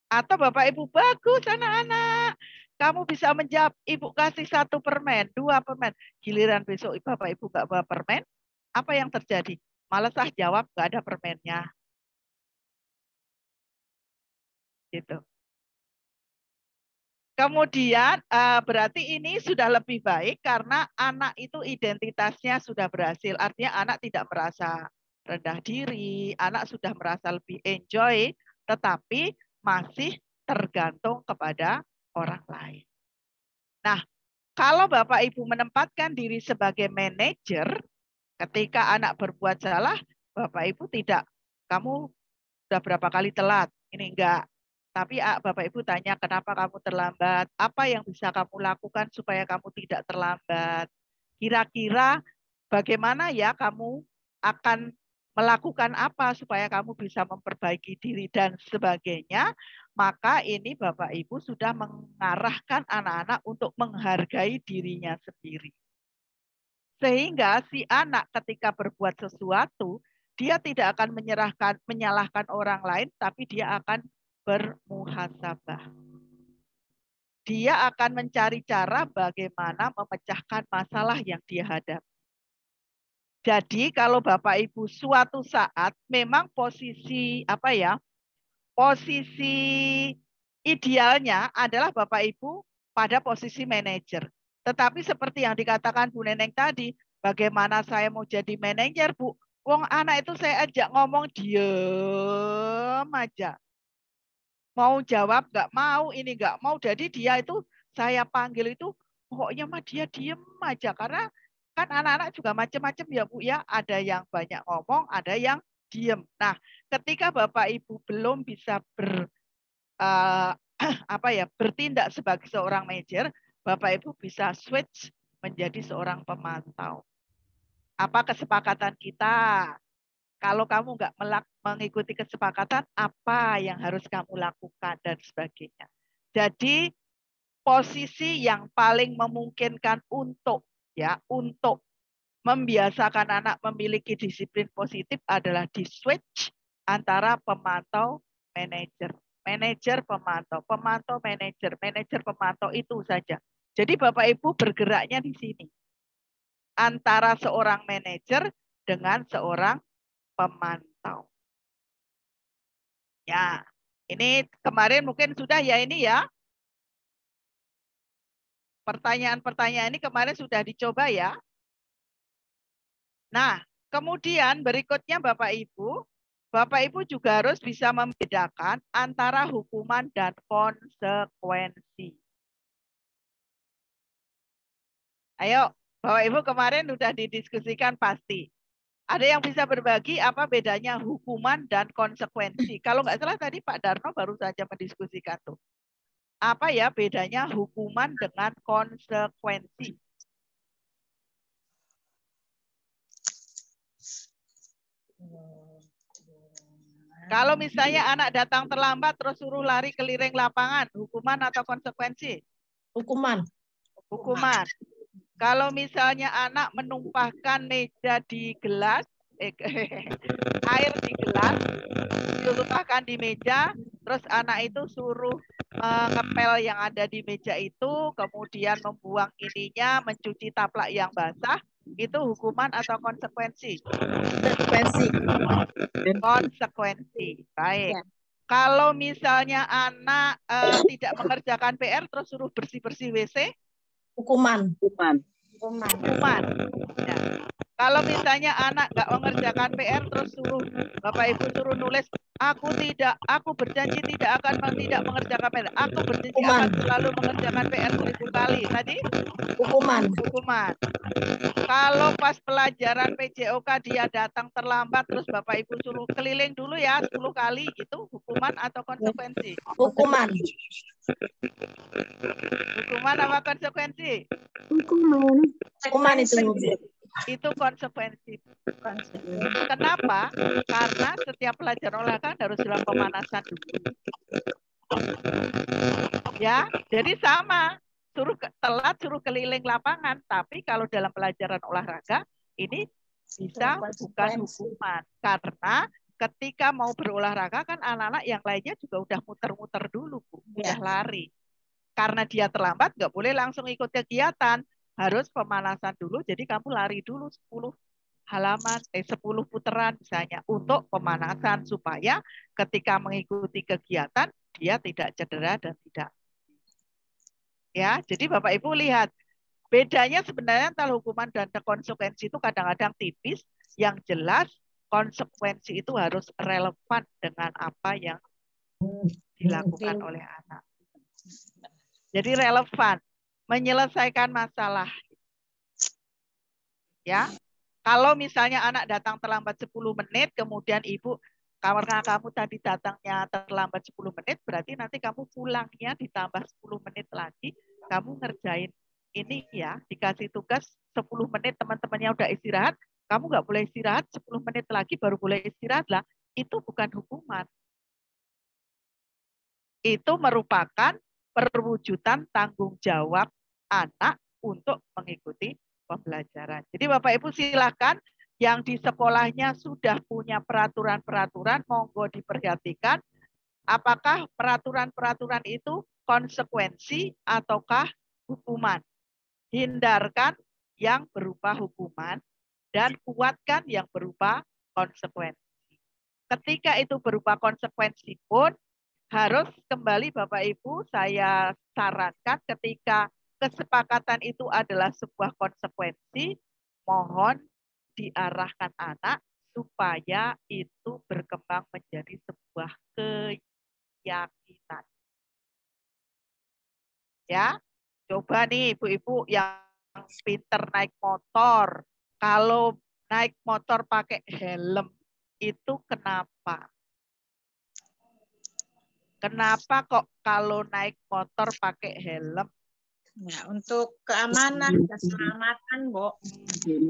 B: Atau Bapak Ibu, bagus anak-anak, kamu bisa menjawab, ibu kasih 1 permen, 2 permen. Giliran besok Bapak Ibu nggak bawa permen, apa yang terjadi? Males jawab, nggak ada permennya. Gitu. Kemudian berarti ini sudah lebih baik karena anak itu identitasnya sudah berhasil. Artinya anak tidak merasa rendah diri, anak sudah merasa lebih enjoy, tetapi masih tergantung kepada orang lain. Nah, kalau Bapak Ibu menempatkan diri sebagai manajer, ketika anak berbuat salah, Bapak Ibu tidak, kamu sudah berapa kali telat, ini enggak. Tapi Bapak Ibu tanya, kenapa kamu terlambat? Apa yang bisa kamu lakukan supaya kamu tidak terlambat? Kira-kira bagaimana ya kamu akan melakukan apa supaya kamu bisa memperbaiki diri dan sebagainya? Maka ini Bapak Ibu sudah mengarahkan anak-anak untuk menghargai dirinya sendiri. Sehingga si anak ketika berbuat sesuatu, dia tidak akan menyalahkan orang lain, tapi dia akan bermuhasabah. Dia akan mencari cara bagaimana memecahkan masalah yang dia hadapi. Jadi kalau Bapak Ibu suatu saat memang posisi posisi idealnya adalah Bapak Ibu pada posisi manajer. Tetapi seperti yang dikatakan Bu Neneng tadi, bagaimana saya mau jadi manajer, Bu? Wong anak itu saya ajak ngomong diem aja. Mau jawab nggak mau, ini nggak mau. Jadi dia itu saya panggil itu pokoknya mah dia diem aja. Karena kan anak-anak juga macam-macam ya Bu ya. Ada yang banyak ngomong, ada yang diem. Nah, ketika Bapak Ibu belum bisa bertindak sebagai seorang manajer, Bapak Ibu bisa switch menjadi seorang pemantau. Apa kesepakatan kita? Kalau kamu nggak mengikuti kesepakatan, apa yang harus kamu lakukan dan sebagainya. Jadi posisi yang paling memungkinkan untuk membiasakan anak memiliki disiplin positif adalah di switch antara pemantau manajer. Manajer pemantau, pemantau manajer, manajer pemantau, itu saja. Jadi Bapak Ibu bergeraknya di sini. Antara seorang manajer dengan seorang pemantau. Ya, ini kemarin mungkin sudah ya ini ya. Pertanyaan-pertanyaan ini kemarin sudah dicoba ya. Nah, kemudian berikutnya Bapak Ibu juga harus bisa membedakan antara hukuman dan konsekuensi. Ayo, Bapak Ibu kemarin sudah didiskusikan pasti. Ada yang bisa berbagi apa bedanya hukuman dan konsekuensi? Kalau nggak salah tadi Pak Darno baru saja mendiskusikan tuh. Apa ya bedanya hukuman dengan konsekuensi? Kalau misalnya anak datang terlambat terus suruh lari keliling lapangan, hukuman atau konsekuensi?
A: Hukuman.
B: Hukuman. Kalau misalnya anak menumpahkan meja di gelas, air di gelas, ditumpahkan di meja, terus anak itu suruh ngepel yang ada di meja itu, kemudian membuang ininya, mencuci taplak yang basah, itu hukuman atau konsekuensi?
A: Konsekuensi.
B: Konsekuensi. Baik. Ya. Kalau misalnya anak tidak mengerjakan PR, terus suruh bersih-bersih WC?
A: Hukuman.
B: Hukuman. Ya. Kalau misalnya anak nggak mengerjakan PR terus suruh Bapak Ibu suruh nulis, aku berjanji tidak akan tidak mengerjakan PR. Aku berjanji akan selalu mengerjakan PR 1000 kali. Tadi
A: hukuman.
B: Kalau pas pelajaran PJOK dia datang terlambat terus Bapak Ibu suruh keliling dulu ya 10 kali, itu hukuman atau konsekuensi?
A: Hukuman.
B: Hukuman apa konsekuensi?
A: Hukuman itu.
B: Itu konsekuensi. Kenapa? Karena setiap pelajaran olahraga harus dalam pemanasan dulu. Ya, jadi sama. Telat suruh keliling lapangan, tapi kalau dalam pelajaran olahraga ini bisa bukan hukuman. Karena ketika mau berolahraga kan anak-anak yang lainnya juga udah muter-muter dulu, Bu. Udah lari. Karena dia terlambat nggak boleh langsung ikut kegiatan. Harus pemanasan dulu, jadi kamu lari dulu 10 putaran misalnya untuk pemanasan supaya ketika mengikuti kegiatan dia tidak cedera dan tidak. Ya, jadi Bapak Ibu lihat bedanya sebenarnya antara hukuman dan konsekuensi itu kadang-kadang tipis, yang jelas konsekuensi itu harus relevan dengan apa yang dilakukan oleh anak. Jadi relevan. Menyelesaikan masalah. Ya, kalau misalnya anak datang terlambat 10 menit, kemudian ibu, karena kamu tadi datangnya terlambat 10 menit, berarti nanti kamu pulangnya ditambah 10 menit lagi, kamu ngerjain ini ya, dikasih tugas 10 menit teman-temannya udah istirahat, kamu nggak boleh istirahat, 10 menit lagi baru boleh istirahat lah, itu bukan hukuman. Itu merupakan perwujudan tanggung jawab anak untuk mengikuti pembelajaran. Jadi Bapak Ibu silakan yang di sekolahnya sudah punya peraturan-peraturan, monggo diperhatikan apakah peraturan-peraturan itu konsekuensi ataukah hukuman. Hindarkan yang berupa hukuman dan kuatkan yang berupa konsekuensi. Ketika itu berupa konsekuensi pun harus kembali Bapak Ibu, saya sarankan ketika kesepakatan itu adalah sebuah konsekuensi, mohon diarahkan anak supaya itu berkembang menjadi sebuah keyakinan. Ya, coba nih ibu-ibu yang pinter naik motor, kalau naik motor pakai helm itu kenapa? Kenapa kok kalau naik motor pakai helm?
L: Ya, untuk keamanan, keselamatan, Bu.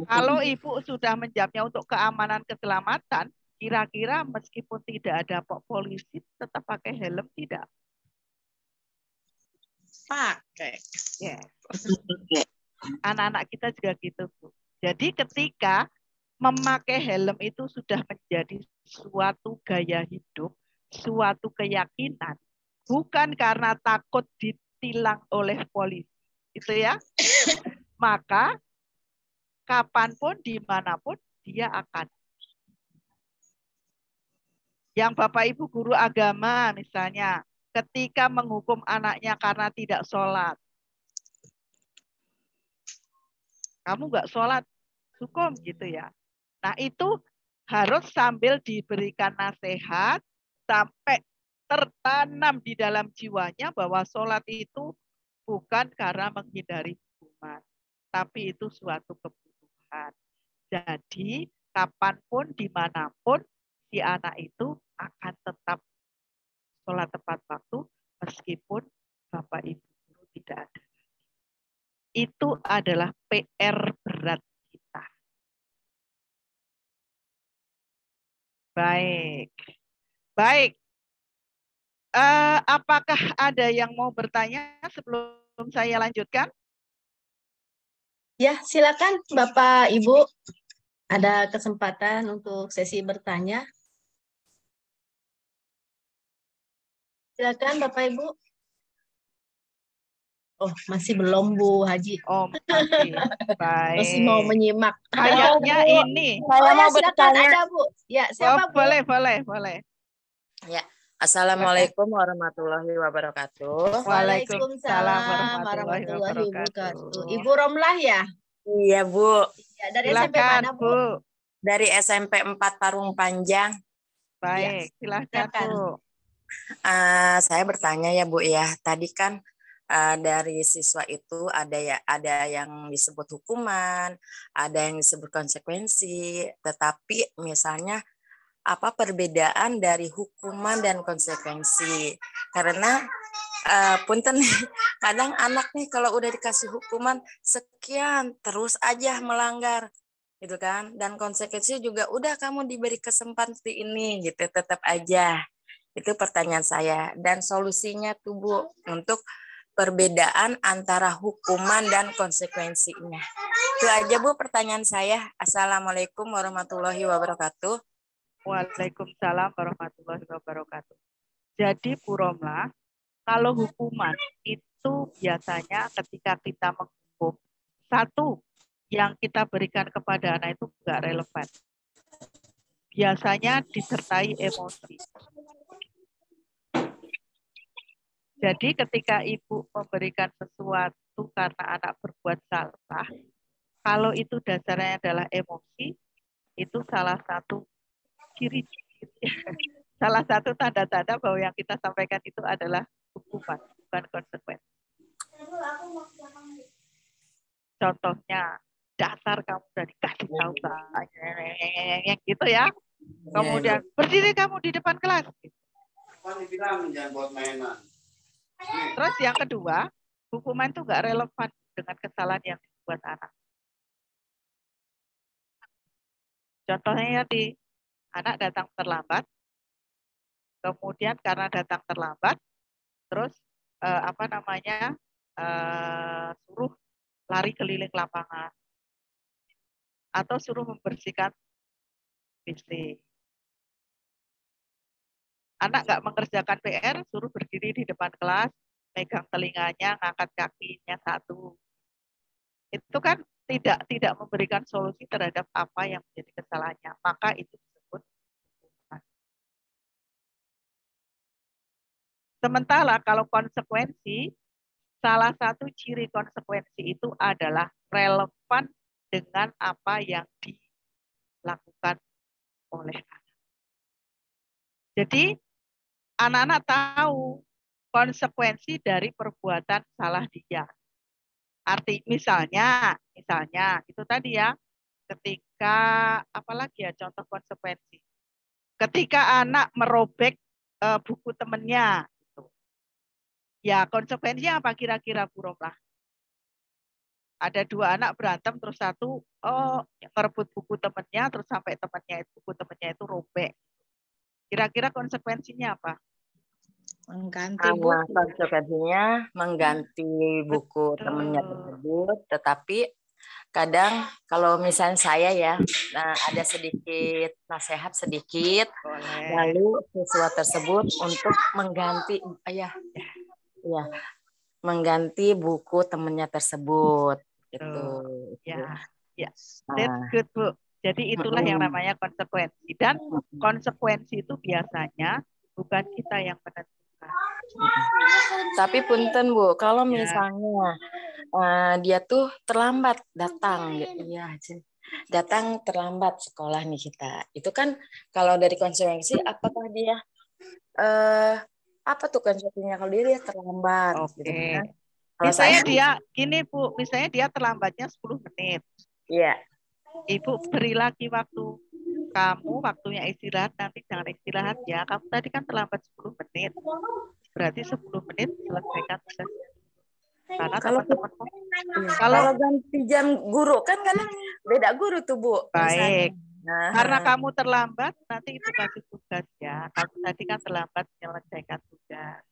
B: Kalau ibu sudah menjawabnya untuk keamanan, keselamatan, kira-kira meskipun tidak ada polisi, tetap pakai helm tidak?
L: Pakai.
B: Yes. Anak-anak kita juga gitu, Bu. Jadi ketika memakai helm itu sudah menjadi suatu gaya hidup, suatu keyakinan, bukan karena takut ditilang oleh polisi, itu ya, maka kapanpun, dimanapun dia akan. Yang Bapak Ibu guru agama misalnya, ketika menghukum anaknya karena tidak sholat, kamu nggak sholat, hukum gitu ya. Nah itu harus sambil diberikan nasihat, sampai tertanam di dalam jiwanya bahwa sholat itu bukan karena menghindari hukuman, tapi itu suatu kebutuhan. Jadi kapanpun, dimanapun, si anak itu akan tetap sholat tepat waktu meskipun Bapak Ibu guru tidak ada. Itu adalah PR berat kita. Baik. Baik. Apakah ada yang mau bertanya sebelum saya lanjutkan?
A: Ya, silakan Bapak Ibu. Ada kesempatan untuk sesi bertanya. Silakan Bapak Ibu. Oh, masih belum Bu Haji.
B: Oh, masih. Baik.
A: Masih mau menyimak.
B: Kayaknya ini.
A: Saya mau bertanya. Ada Bu. Ya, siapa Bu?
B: Boleh.
M: Ya. Assalamualaikum warahmatullahi wabarakatuh.
A: Waalaikumsalam warahmatullahi wabarakatuh. Ibu Romlah ya?
M: Iya, Bu.
A: Ya, dari SMP
B: Silakan,
A: mana, Bu?
B: Bu.
M: Dari SMP 4 Parung Panjang.
B: Baik, silakan, Bu.
M: Saya bertanya ya Bu ya, tadi kan dari siswa itu ada yang disebut hukuman, ada yang disebut konsekuensi, tetapi misalnya apa perbedaan dari hukuman dan konsekuensi? Karena punten nih, kadang anak nih kalau udah dikasih hukuman sekian terus aja melanggar gitu kan, dan konsekuensi juga udah kamu diberi kesempatan seperti ini gitu tetap aja. Itu pertanyaan saya. Dan solusinya tuh Bu, untuk perbedaan antara hukuman dan konsekuensinya. Itu aja Bu pertanyaan saya. Assalamualaikum warahmatullahi wabarakatuh.
B: Waalaikumsalam warahmatullahi wabarakatuh. Jadi Bu Romlah, kalau hukuman itu biasanya ketika kita menghukum, satu, yang kita berikan kepada anak itu enggak relevan. Biasanya disertai emosi. Jadi ketika ibu memberikan sesuatu karena anak berbuat salah, kalau itu dasarnya adalah emosi, itu salah satu ciri-ciri, salah satu tanda-tanda bahwa yang kita sampaikan itu adalah hukuman, bukan konsekuensi. Contohnya, dasar kamu udah dikasih tahu banyak, gitu ya. Kemudian, berdiri kamu di depan kelas. Terus yang kedua, hukuman itu nggak relevan dengan kesalahan yang dibuat anak. Contohnya tadi, anak datang terlambat, kemudian karena datang terlambat, terus suruh lari keliling lapangan, atau suruh membersihkan WC. Anak nggak mengerjakan PR, suruh berdiri di depan kelas, megang telinganya, ngangkat kakinya satu. Itu kan tidak memberikan solusi terhadap apa yang menjadi kesalahannya. Maka itu disebut hukuman. Sementara kalau konsekuensi, salah satu ciri konsekuensi itu adalah relevan dengan apa yang dilakukan oleh anak. Jadi, anak-anak tahu konsekuensi dari perbuatan salah dia. Misalnya itu tadi ya, ketika apalagi ya contoh konsekuensi. Ketika anak merobek buku temannya, gitu. Ya konsekuensinya apa kira-kira Bu Romlah? Ada dua anak berantem, terus satu ngerebut buku temannya, terus sampai buku temannya itu robek. Kira-kira konsekuensinya apa?
L: Mengganti buku.
M: Konsekuensinya mengganti buku temannya tersebut, tetapi kadang kalau misalnya saya ya, ada sedikit nasihat sedikit, lalu siswa tersebut untuk mengganti mengganti buku temannya tersebut gitu.
B: Ya, that's good Bu. Jadi itulah yang namanya konsekuensi, dan konsekuensi itu biasanya bukan kita yang menentukan.
M: Tapi punten Bu, kalau misalnya dia tuh terlambat datang, datang terlambat sekolah nih kita, itu kan kalau dari konsekuensi, apakah dia apa tuh konsekuensinya kalau dia terlambat?
B: Oke.
M: Gitu kan?
B: Misalnya dia gini Bu, misalnya dia terlambatnya 10 menit.
M: Iya.
B: Ibu beri lagi waktu. Kamu waktunya istirahat, nanti jangan istirahat ya. Kamu tadi kan terlambat 10 menit. Berarti 10 menit selesaikan tugasnya. Karena teman-temanmu
M: kalau ganti jam guru kan kadang beda guru tuh Bu.
B: Baik. Karena kamu terlambat, nanti Ibu kasih tugas ya. Kamu tadi kan terlambat menyelesaikan tugas.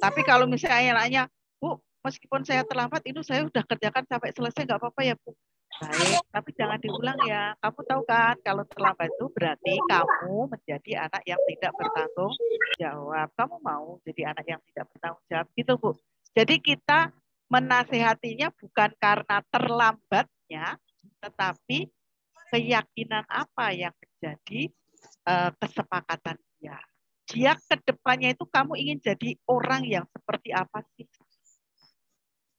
B: Tapi kalau misalnya nanya, Bu, meskipun saya terlambat, itu saya udah kerjakan sampai selesai, nggak apa-apa ya Bu. Baik, tapi jangan diulang ya. Kamu tahu kan, kalau terlambat itu berarti kamu menjadi anak yang tidak bertanggung jawab. Kamu mau jadi anak yang tidak bertanggung jawab, gitu Bu. Jadi kita menasehatinya bukan karena terlambatnya, tetapi keyakinan apa yang menjadi kesepakatan dia. Dia ke depannya itu kamu ingin jadi orang yang seperti apa sih?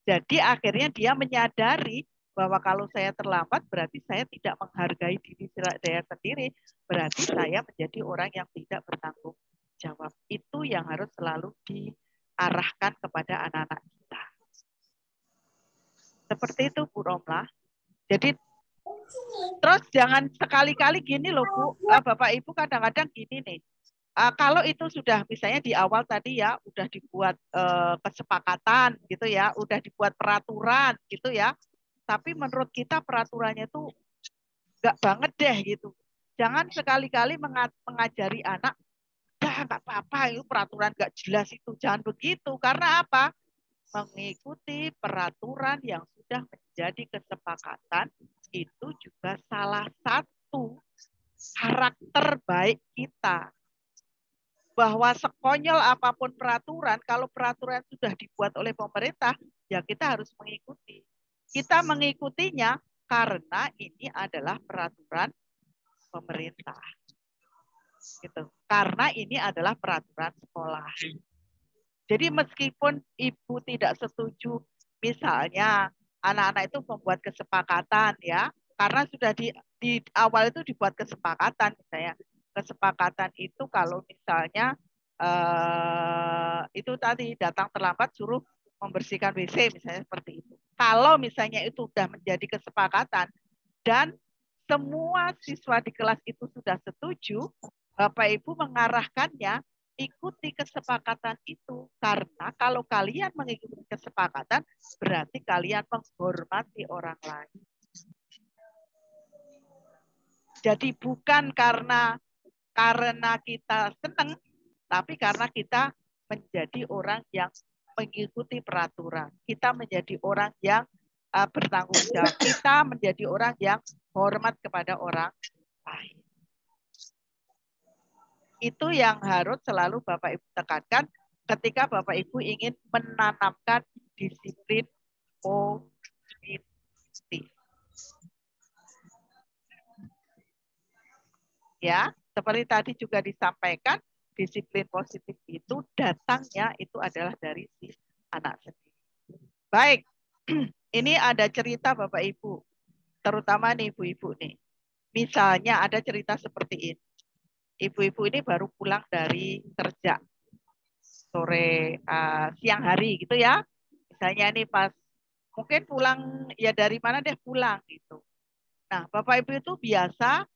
B: Jadi akhirnya dia menyadari bahwa kalau saya terlambat berarti saya tidak menghargai diri saya sendiri, berarti saya menjadi orang yang tidak bertanggung jawab. Itu yang harus selalu diarahkan kepada anak-anak kita. Seperti itu Bu Romlah. Jadi terus jangan sekali-kali gini loh Bu, Bapak Ibu kadang-kadang gini nih. Kalau itu sudah misalnya di awal tadi ya udah dibuat kesepakatan gitu ya, udah dibuat peraturan gitu ya. Tapi menurut kita peraturannya tuh nggak banget deh gitu. Jangan sekali-kali mengajari anak, dah nggak apa-apa itu peraturan nggak jelas itu. Jangan begitu. Karena apa? Mengikuti peraturan yang sudah menjadi kesepakatan itu juga salah satu karakter baik kita. Bahwa sekonyol apapun peraturan, kalau peraturan sudah dibuat oleh pemerintah, ya kita harus mengikuti. Kita mengikutinya karena ini adalah peraturan pemerintah. Gitu. Karena ini adalah peraturan sekolah. Jadi meskipun ibu tidak setuju, misalnya anak-anak itu membuat kesepakatan ya, karena sudah di awal itu dibuat kesepakatan, misalnya kesepakatan itu kalau misalnya itu tadi datang terlambat suruh membersihkan WC misalnya seperti itu. Kalau misalnya itu sudah menjadi kesepakatan dan semua siswa di kelas itu sudah setuju, Bapak Ibu mengarahkannya ikuti kesepakatan itu. Karena kalau kalian mengikuti kesepakatan berarti kalian menghormati orang lain. Jadi bukan karena kita senang, tapi karena kita menjadi orang yang mengikuti peraturan. Kita menjadi orang yang bertanggung jawab. Kita menjadi orang yang hormat kepada orang lain. Itu yang harus selalu Bapak Ibu tekankan ketika Bapak Ibu ingin menanamkan disiplin positif. Ya, seperti tadi juga disampaikan, disiplin positif itu datangnya itu adalah dari si anak sendiri. Baik, ini ada cerita Bapak Ibu, terutama nih ibu-ibu nih. Misalnya ada cerita seperti ini. Ibu-ibu ini baru pulang dari kerja sore siang hari gitu ya. Misalnya ini pas mungkin pulang ya dari mana deh pulang gitu. Nah, Bapak Ibu itu biasa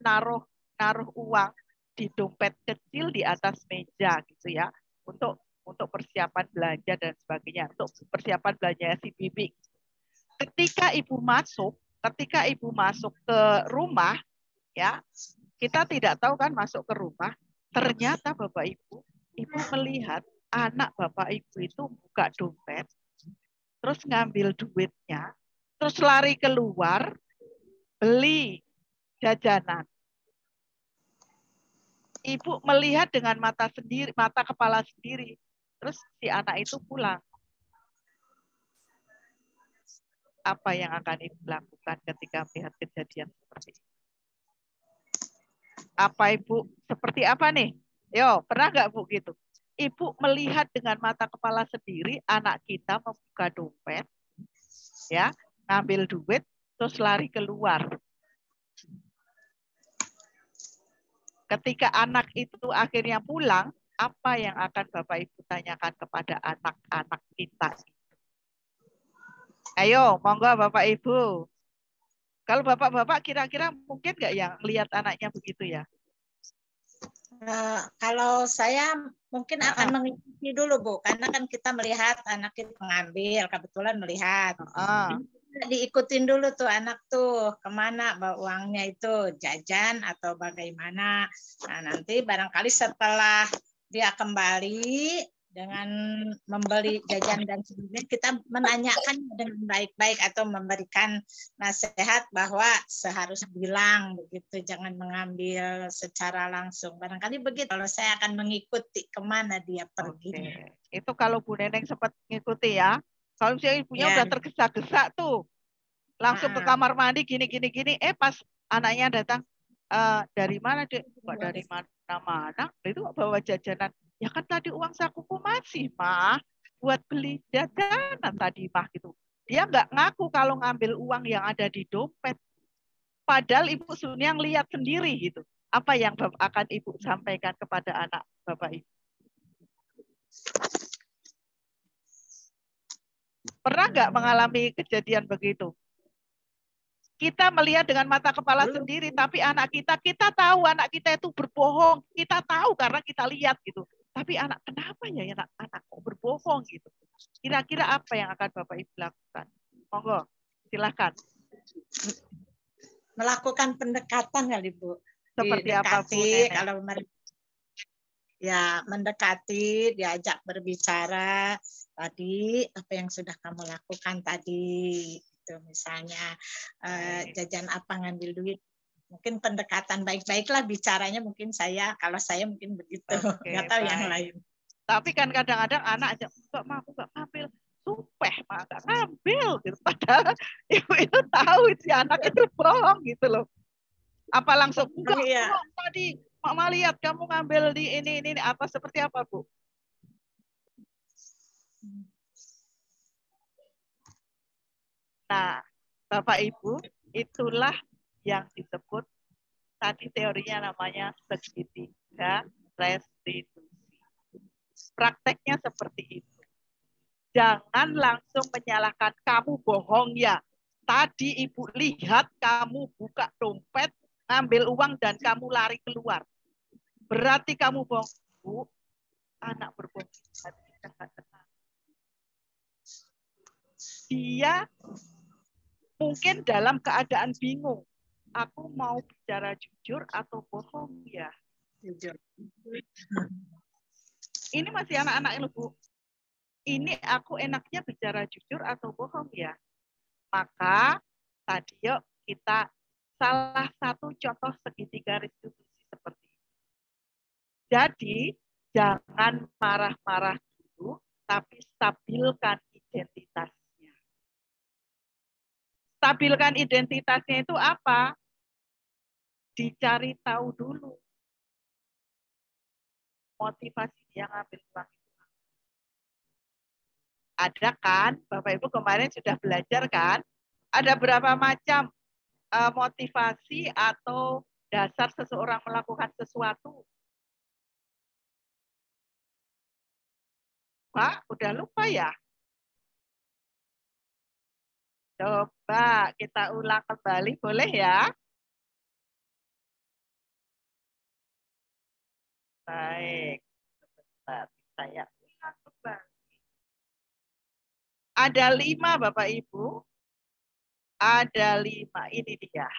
B: naruh uang di dompet kecil di atas meja gitu ya untuk persiapan belanja dan sebagainya, untuk persiapan belanja si bibi. Ketika ibu masuk ke rumah ya, kita tidak tahu kan masuk ke rumah, ternyata Bapak Ibu melihat anak Bapak Ibu itu buka dompet, terus ngambil duitnya, terus lari keluar beli jajanan. Ibu melihat dengan mata kepala sendiri. Terus si anak itu pulang. Apa yang akan Ibu lakukan ketika melihat kejadian seperti itu? Apa Ibu, seperti apa nih? Yo, pernah nggak Bu gitu? Ibu melihat dengan mata kepala sendiri anak kita membuka dompet, ya, ngambil duit, terus lari keluar. Ketika anak itu akhirnya pulang, apa yang akan Bapak Ibu tanyakan kepada anak-anak kita? Ayo, monggo Bapak Ibu. Kalau Bapak-Bapak kira-kira mungkin nggak yang lihat anaknya begitu ya?
L: Kalau saya mungkin akan mengikuti dulu Bu, karena kan kita melihat anak kita mengambil, kebetulan melihat. Diikutin dulu tuh anak tuh kemana bawa uangnya itu, jajan atau bagaimana. Nah nanti barangkali setelah dia kembali dengan membeli jajan dan sebagainya, kita menanyakan dengan baik-baik atau memberikan nasihat bahwa seharusnya bilang begitu, jangan mengambil secara langsung. Barangkali begitu. Kalau saya akan mengikuti kemana dia pergi.
B: Itu kalau Bu Neneng sempat mengikuti ya. Kalau misalnya ibunya udah tergesa-gesa tuh, langsung ke kamar mandi gini. Pas anaknya datang, dari mana Dek? Kok dari mana-mana? Itu bawa jajanan. Ya kan tadi uang sakuku masih mah buat beli jajanan tadi mah gitu. Dia nggak ngaku kalau ngambil uang yang ada di dompet. Padahal Ibu Sunia lihat sendiri gitu. Apa yang akan Ibu sampaikan kepada anak Bapak Ibu? Pernah nggak mengalami kejadian begitu? Kita melihat dengan mata kepala sendiri, tapi anak kita tahu anak kita itu berbohong. Kita tahu karena kita lihat gitu. Tapi anak, kenapa ya anak kok berbohong gitu? Kira-kira apa yang akan Bapak Ibu lakukan? Monggo, silakan.
L: Melakukan pendekatan kali Bu.
B: Seperti apa Bu?
L: Kalau ya mendekati, diajak berbicara. Tadi apa yang sudah kamu lakukan tadi? Itu misalnya jajan apa ngambil duit, mungkin pendekatan baik-baiklah bicaranya, mungkin kalau saya mungkin begitu, nggak tahu yang lain.
B: Tapi kan kadang-kadang anak aja nggak ngambil, sumpah mah nggak ngambil gitu. Padahal ibu itu tahu si anak itu bohong gitu loh. Apa langsung enggak tadi mama lihat kamu ngambil di ini apa seperti apa Bu? Nah, Bapak Ibu, itulah yang disebut tadi teorinya namanya segitiga restitusi. Prakteknya seperti itu. Jangan langsung menyalahkan kamu bohong ya. Tadi Ibu lihat kamu buka dompet, ngambil uang dan kamu lari keluar. Berarti kamu bohong. Bu, anak berbohong. Dia mungkin dalam keadaan bingung. Aku mau bicara jujur atau bohong ya?
L: Jujur.
B: Ini masih anak-anak ini Bu. Ini aku enaknya bicara jujur atau bohong ya? Maka tadi yuk kita salah satu contoh segitiga restitusi seperti ini. Jadi jangan marah-marah dulu, tapi stabilkan identitas. Stabilkan identitasnya itu apa? Dicari tahu dulu. Motivasi dia ngambil uang itu. Ada kan? Bapak Ibu kemarin sudah belajar kan? Ada berapa macam motivasi atau dasar seseorang melakukan sesuatu? Pak, udah lupa ya? Coba kita ulang kembali, boleh ya? Baik, sebentar saya ulang kembali. Ada 5 Bapak Ibu. Ada 5, ini dia.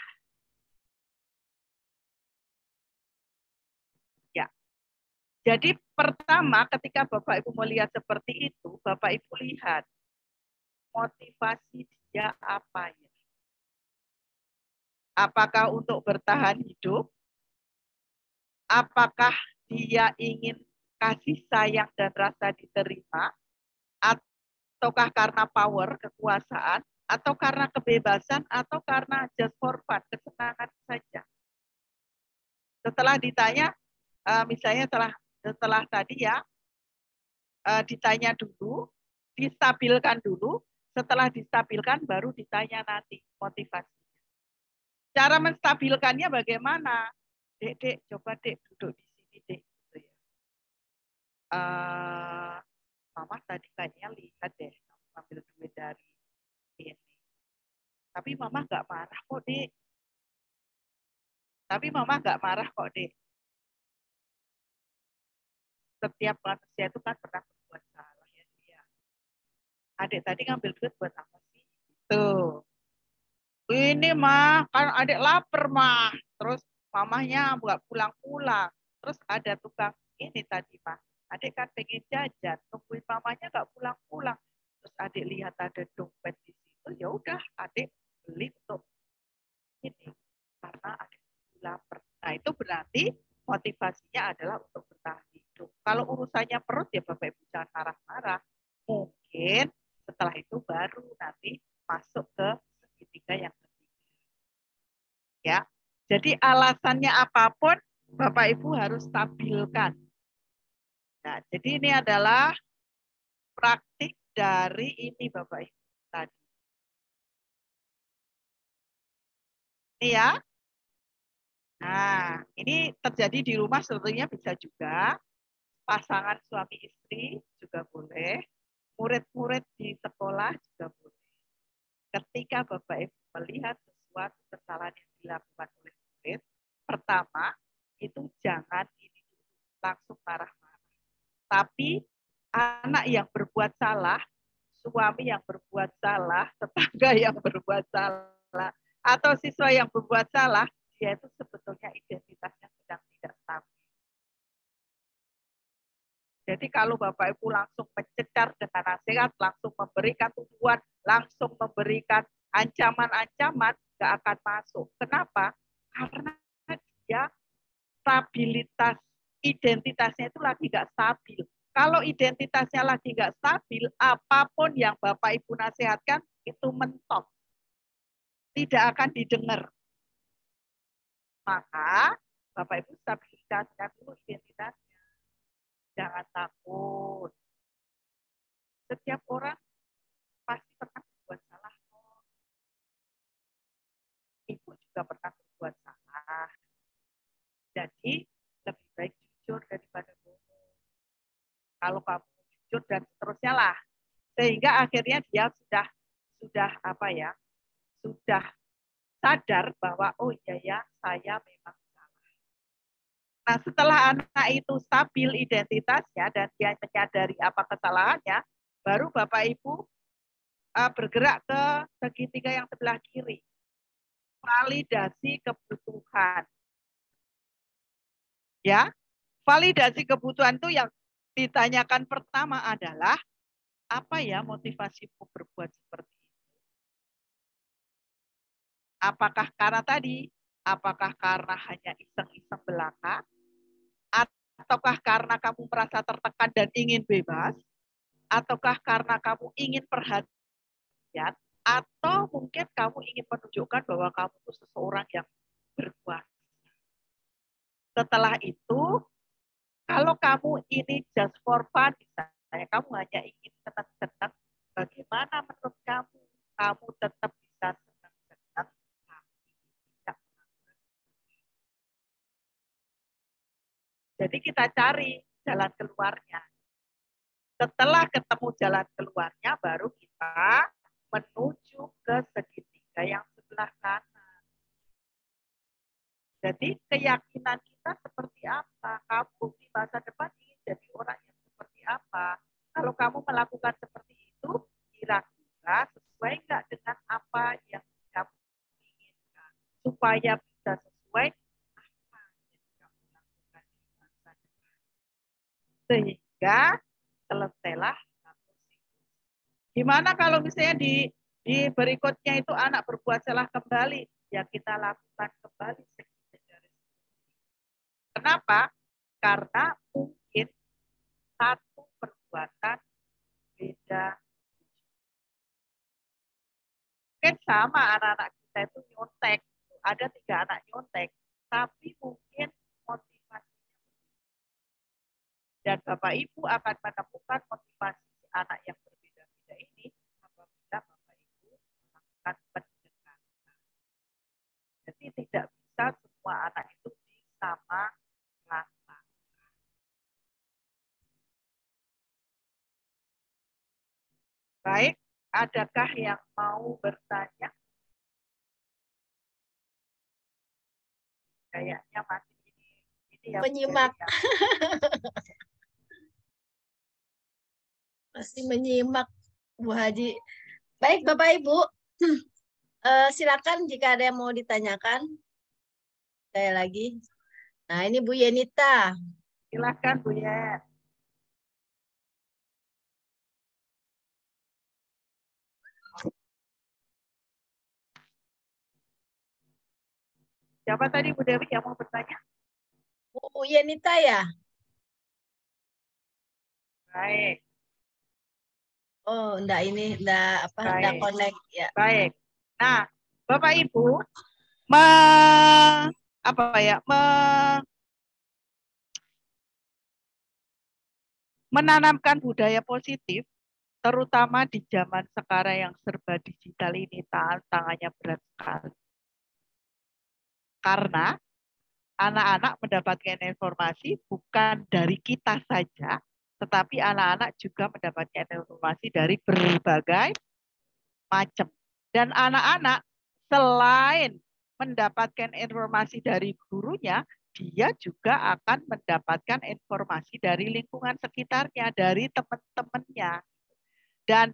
B: Ya. Jadi pertama ketika Bapak Ibu melihat seperti itu, Bapak Ibu lihat motivasi dia apa ya? Apakah untuk bertahan hidup? Apakah dia ingin kasih sayang dan rasa diterima? Ataukah karena power, kekuasaan? Atau karena kebebasan? Atau karena just for fun, kesenangan saja? Setelah ditanya, misalnya setelah tadi ya, ditanya dulu, distabilkan dulu, setelah distabilkan baru ditanya nanti motivasi. Cara menstabilkannya bagaimana? Dek, coba Dek duduk di sini Dek. Gitu ya. Mama tadi kayaknya lihat deh, kamu ambil duit dari ini. Tapi Mama nggak marah kok Dek. Tapi Mama nggak marah kok Dek. Setiap manusia itu kan pernah berbuat salah ya dia. Adik tadi ngambil duit buat apa sih? Tuh. Ini mah kan adik lapar mah. Terus mamahnya nggak pulang-pulang. Terus ada tukang ini tadi mah. Adik kan pengen jajan, nungguin mamanya nggak pulang-pulang. Terus adik lihat ada dompet di situ, ya udah adik beli untuk ini karena adik lapar. Nah itu berarti motivasinya adalah untuk bertahan hidup. Kalau urusannya perut ya Bapak Ibu jangan marah-marah. Mungkin setelah itu baru nanti masuk ke segitiga yang ketiga. Ya, jadi alasannya apapun Bapak Ibu harus stabilkan. Nah, jadi ini adalah praktik dari ini Bapak Ibu tadi. Ini ya. Nah, ini terjadi di rumah sebetulnya bisa juga. Pasangan suami istri juga boleh. Murid-murid di sekolah juga boleh. Ketika Bapak Ibu melihat sesuatu kesalahan yang dilakukan oleh murid, pertama, itu jangan ini langsung marah-marah. Tapi anak yang berbuat salah, suami yang berbuat salah, tetangga yang berbuat salah, atau siswa yang berbuat salah, dia itu sebetulnya identitasnya sedang tidak stabil. Jadi kalau Bapak Ibu langsung mencecar dengan nasihat, langsung memberikan tuduhan, langsung memberikan ancaman-ancaman, nggak akan masuk. Kenapa? Karena dia stabilitas identitasnya itu lagi nggak stabil. Kalau identitasnya lagi nggak stabil, apapun yang Bapak Ibu nasihatkan itu mentok. Tidak akan didengar. Maka Bapak Ibu stabilitaskan dulu identitasnya. Jangan takut. Setiap orang pasti pernah berbuat salah. Ibu juga pernah berbuat salah. Jadi lebih baik jujur daripada bohong. Kalau kamu jujur dan seterusnya lah. Sehingga akhirnya dia sudah apa ya? Sudah sadar bahwa oh iya ya, saya memang salah. Nah, setelah anak itu stabil identitasnya dan dia menyadari apa kesalahannya, baru Bapak Ibu bergerak ke segitiga yang sebelah kiri. Validasi kebutuhan. Ya, validasi kebutuhan itu yang ditanyakan pertama adalah apa ya motivasimu berbuat seperti itu? Apakah karena tadi? Apakah karena hanya iseng-iseng belaka? Ataukah karena kamu merasa tertekan dan ingin bebas? Ataukah karena kamu ingin perhatian? Atau mungkin kamu ingin menunjukkan bahwa kamu itu seseorang yang berkuasa? Setelah itu, kalau kamu ini just for fun, misalnya kamu hanya ingin senang-senang, bagaimana menurut kamu? Kamu tetap bisa senang-senang, tidak. Jadi kita cari jalan keluarnya. Setelah ketemu jalan keluarnya, baru kita menuju ke segitiga yang sebelah kanan. Jadi keyakinan kita seperti apa? Kamu di masa depan ingin jadi orang yang seperti apa? Kalau kamu melakukan seperti itu, kira-kira sesuai nggak dengan apa yang kamu inginkan? Supaya bisa sesuai apa yang kamu lakukan di masa depan. Sehingga selesailah gimana kalau misalnya di berikutnya itu anak berbuat salah kembali, ya kita lakukan kembali. Kenapa? Karena mungkin satu perbuatan beda. Mungkin sama anak-anak kita itu nyontek. Ada 3 anak nyontek. Tapi mungkin motivasinya. Dan Bapak Ibu akan menemukan motivasi anak yang berbeda-beda ini apabila Bapak Ibu melakukan pendekatan. Jadi tidak bisa semua anak itu sama rata. Baik, adakah yang mau bertanya? Kayaknya masih ini ya.
A: Menyimak. Masih menyimak, Bu Haji. Baik, Bapak Ibu. Silakan jika ada yang mau ditanyakan. Saya lagi. Nah, ini Bu Yenita.
B: Silakan Bu Yen. Siapa tadi Bu Dewi yang mau bertanya?
A: Bu Yenita ya?
B: Baik.
A: Oh, enggak ini, enggak apa, enggak connect ya.
B: Baik. Nah, Bapak Ibu menanamkan budaya positif, terutama di zaman sekarang yang serba digital ini tantangannya berat sekali. Karena anak-anak mendapatkan informasi bukan dari kita saja, tetapi anak-anak juga mendapatkan informasi dari berbagai macam. Dan anak-anak selain mendapatkan informasi dari gurunya, dia juga akan mendapatkan informasi dari lingkungan sekitarnya, dari teman-temannya. Dan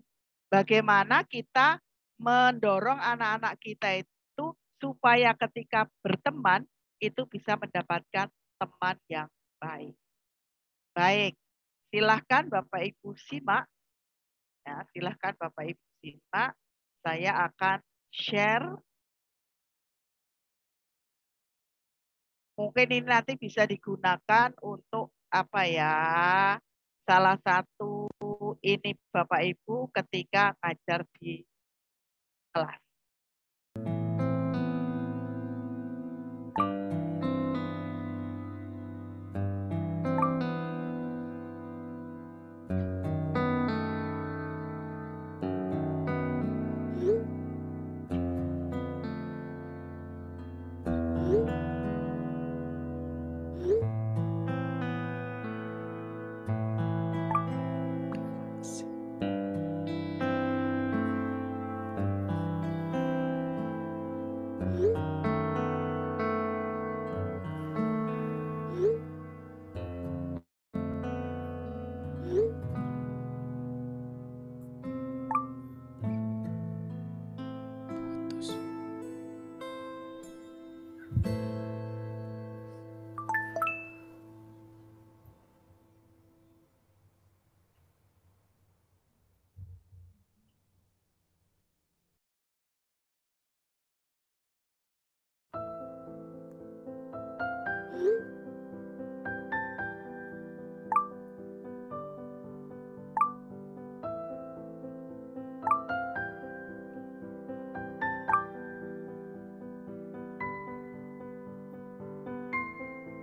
B: bagaimana kita mendorong anak-anak kita itu supaya ketika berteman itu bisa mendapatkan teman yang baik. Baik, silahkan Bapak Ibu simak. Ya, silahkan Bapak Ibu simak. Saya akan share. Mungkin ini nanti bisa digunakan untuk apa ya? Salah satu ini Bapak Ibu ketika ngajar di kelas.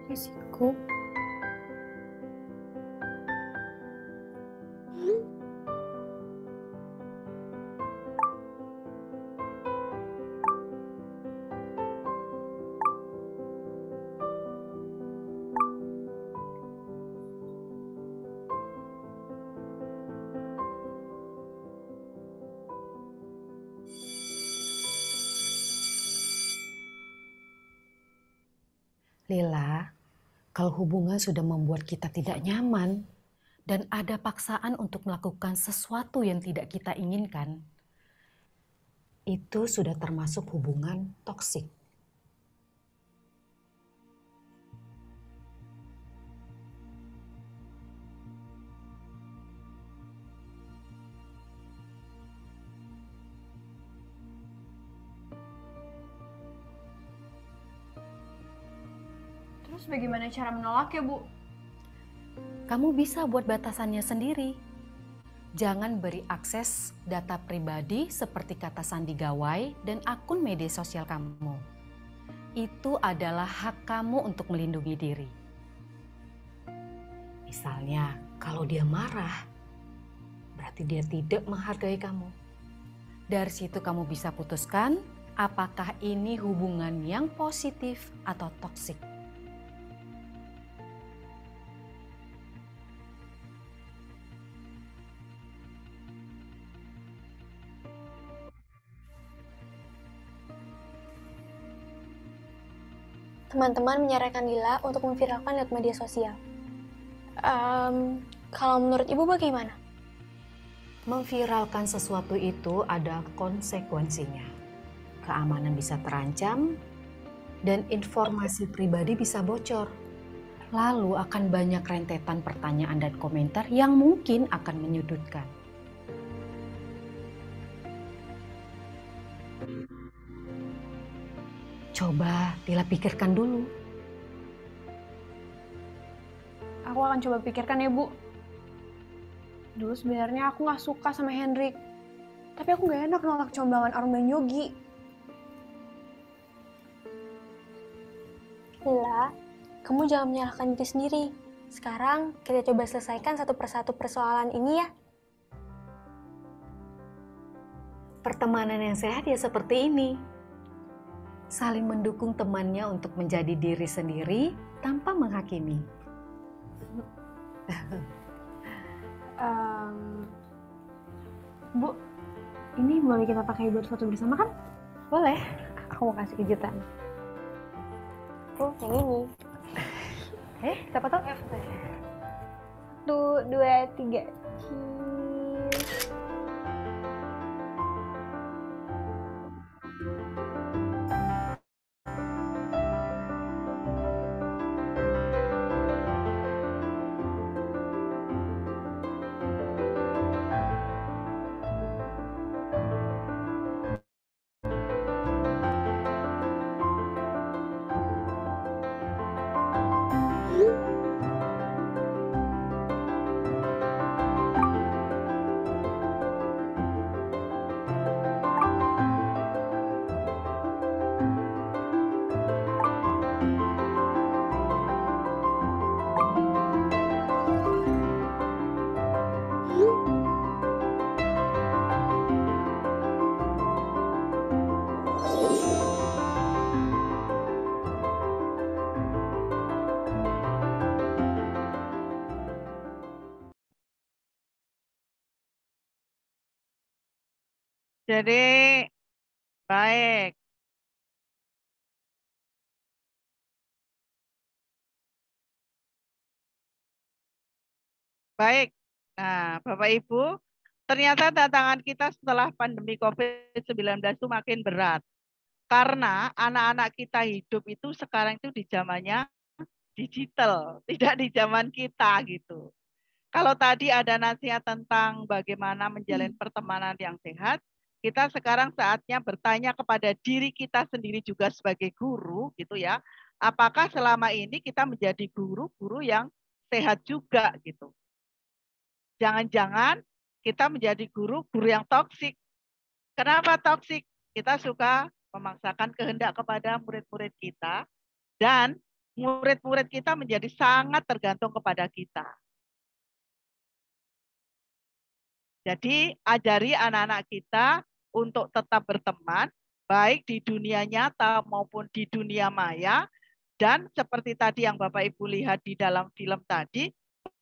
E: Risiko.
N: Lila, kalau hubungan sudah membuat kita tidak nyaman dan ada paksaan untuk melakukan sesuatu yang tidak kita inginkan, itu sudah termasuk hubungan toksik.
E: Terus bagaimana cara menolak ya, Bu?
N: Kamu bisa buat batasannya sendiri. Jangan beri akses data pribadi seperti kata sandi gawai dan akun media sosial kamu. Itu adalah hak kamu untuk melindungi diri. Misalnya, kalau dia marah, berarti dia tidak menghargai kamu. Dari situ kamu bisa putuskan apakah ini hubungan yang positif atau toksik.
E: Teman-teman menyarankan Lila untuk memviralkan lewat media sosial. Kalau menurut Ibu bagaimana?
N: Memviralkan sesuatu itu ada konsekuensinya. Keamanan bisa terancam dan informasi pribadi bisa bocor. Lalu akan banyak rentetan pertanyaan dan komentar yang mungkin akan menyudutkan. Coba Lila pikirkan dulu.
E: Aku akan coba pikirkan ya, Bu. Dulu sebenarnya aku gak suka sama Hendrik. Tapi aku gak enak nolak combangan Arum dan Yogi. Lila, kamu jangan menyalahkan diri sendiri. Sekarang kita coba selesaikan satu persatu persoalan ini ya.
N: Pertemanan yang sehat ya seperti ini. saling mendukung temannya untuk menjadi diri sendiri tanpa menghakimi.
E: Bu, ini boleh kita pakai buat foto bersama kan? Boleh. Aku mau kasih kejutan. Yang ini. Kita foto? 1, 2, 3. Cheers.
B: Jadi baik. Baik. Nah, Bapak Ibu, ternyata tantangan kita setelah pandemi COVID-19 itu makin berat. Karena anak-anak kita hidup itu sekarang itu di zamannya digital, tidak di zaman kita gitu. Kalau tadi ada nasihat tentang bagaimana menjalin pertemanan yang sehat, kita sekarang saatnya bertanya kepada diri kita sendiri juga sebagai guru gitu ya. Apakah selama ini kita menjadi guru-guru yang sehat juga gitu. Jangan-jangan kita menjadi guru-guru yang toksik. Kenapa toksik? Kita suka memaksakan kehendak kepada murid-murid kita dan murid-murid kita menjadi sangat tergantung kepada kita. Jadi ajari anak-anak kita untuk tetap berteman, baik di dunia nyata maupun di dunia maya. Dan seperti tadi yang Bapak Ibu lihat di dalam film tadi,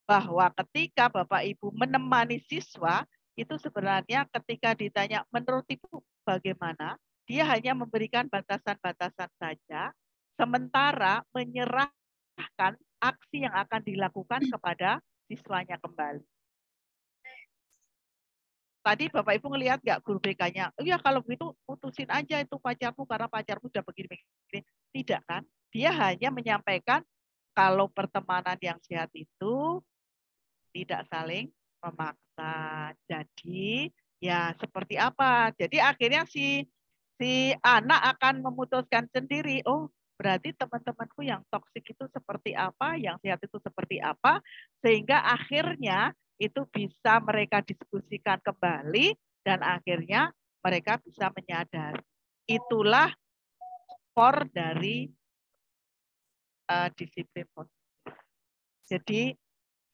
B: bahwa ketika Bapak Ibu menemani siswa, itu sebenarnya ketika ditanya menurut Ibu bagaimana, dia hanya memberikan batasan-batasan saja, sementara menyerahkan aksi yang akan dilakukan kepada siswanya kembali. Tadi Bapak Ibu ngelihat nggak guru BK-nya? Oh ya kalau begitu putusin aja itu pacarmu karena pacarmu udah begini. Tidak kan? Dia hanya menyampaikan kalau pertemanan yang sehat itu tidak saling memaksa. Jadi ya seperti apa? Jadi akhirnya si anak akan memutuskan sendiri. Oh berarti teman-temanku yang toksik itu seperti apa, yang sehat itu seperti apa, sehingga akhirnya itu bisa mereka diskusikan kembali dan akhirnya mereka bisa menyadari. Itulah core dari disiplin positif. Jadi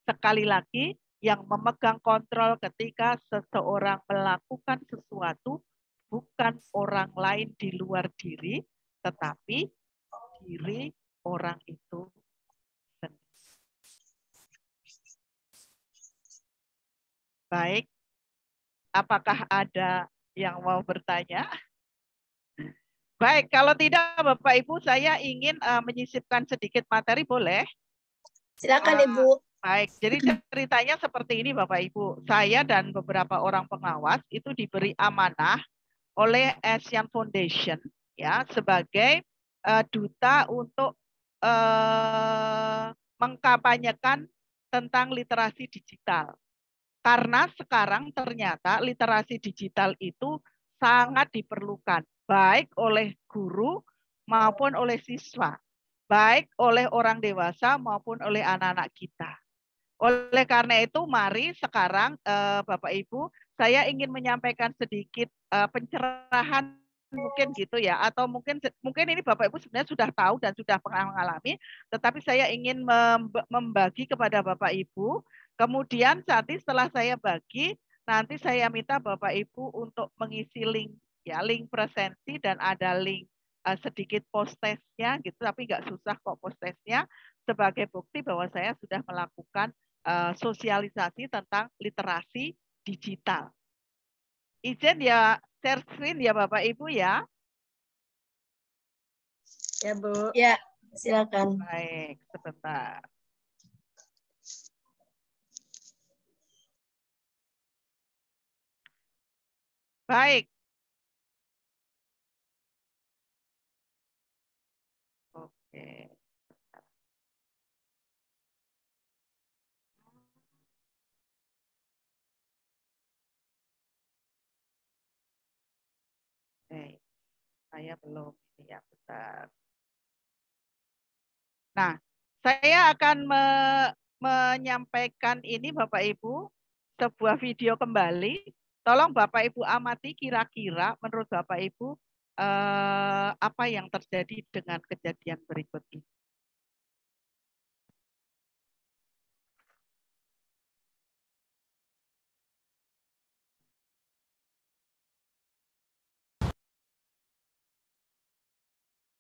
B: sekali lagi yang memegang kontrol ketika seseorang melakukan sesuatu bukan orang lain di luar diri, tetapi diri orang itu sendiri. Baik, apakah ada yang mau bertanya? Baik, kalau tidak Bapak Ibu saya ingin menyisipkan sedikit materi, boleh?
A: Silakan Ibu.
B: Baik, jadi ceritanya seperti ini Bapak Ibu. Saya dan beberapa orang pengawas itu diberi amanah oleh Asian Foundation ya sebagai duta untuk mengkampanyekan tentang literasi digital. Karena sekarang ternyata literasi digital itu sangat diperlukan, baik oleh guru maupun oleh siswa, baik oleh orang dewasa maupun oleh anak-anak kita. Oleh karena itu, mari sekarang Bapak Ibu, saya ingin menyampaikan sedikit pencerahan mungkin gitu ya, atau mungkin ini Bapak Ibu sebenarnya sudah tahu dan sudah pernah mengalami, tetapi saya ingin membagi kepada Bapak Ibu. Kemudian nanti setelah saya bagi, nanti saya minta Bapak Ibu untuk mengisi link ya, link presensi dan ada link sedikit post testnya gitu, tapi nggak susah kok post testnya, sebagai bukti bahwa saya sudah melakukan sosialisasi tentang literasi digital. Izin ya share screen ya Bapak Ibu ya.
A: Ya Bu. Ya, silakan.
B: Baik, sebentar. Baik. Oke. Oke, saya belum ini ya, bentar. Nah, saya akan menyampaikan ini Bapak Ibu, sebuah video kembali. Tolong Bapak Ibu amati kira-kira menurut Bapak Ibu apa yang terjadi dengan kejadian berikut ini.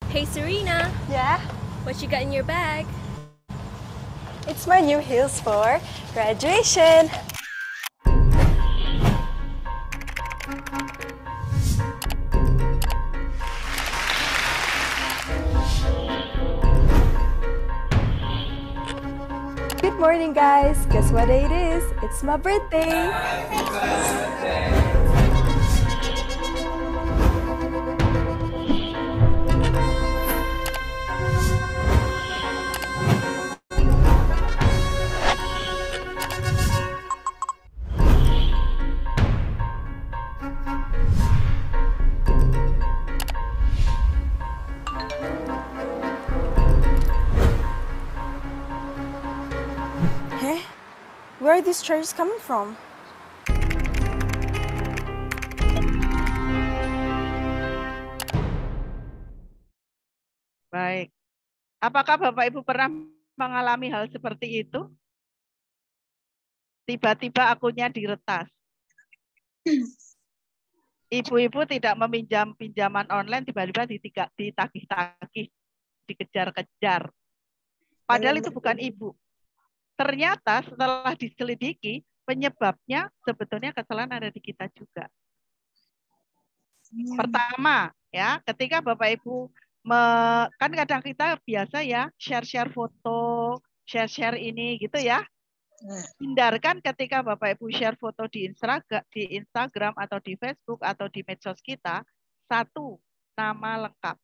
O: Hey Serena.
P: Yeah?
O: What you got in your bag?
P: It's my new heels for graduation. Good morning, guys. Guess what day it is? It's my birthday. Hey, where are these charges coming from?
B: Baik. Apakah Bapak Ibu pernah mengalami hal seperti itu? Tiba-tiba akunnya diretas. Ibu-ibu tidak meminjam pinjaman online, tiba-tiba ditagih-tagih, dikejar-kejar. Padahal itu bukan ibu. Ternyata setelah diselidiki, penyebabnya sebetulnya kesalahan ada di kita juga. Pertama, ya, ketika Bapak Ibu kan kadang kita biasa ya share-share foto, share-share ini gitu ya. Hindarkan ketika Bapak Ibu share foto di Instagram atau di Facebook atau di medsos kita, 1, nama lengkap.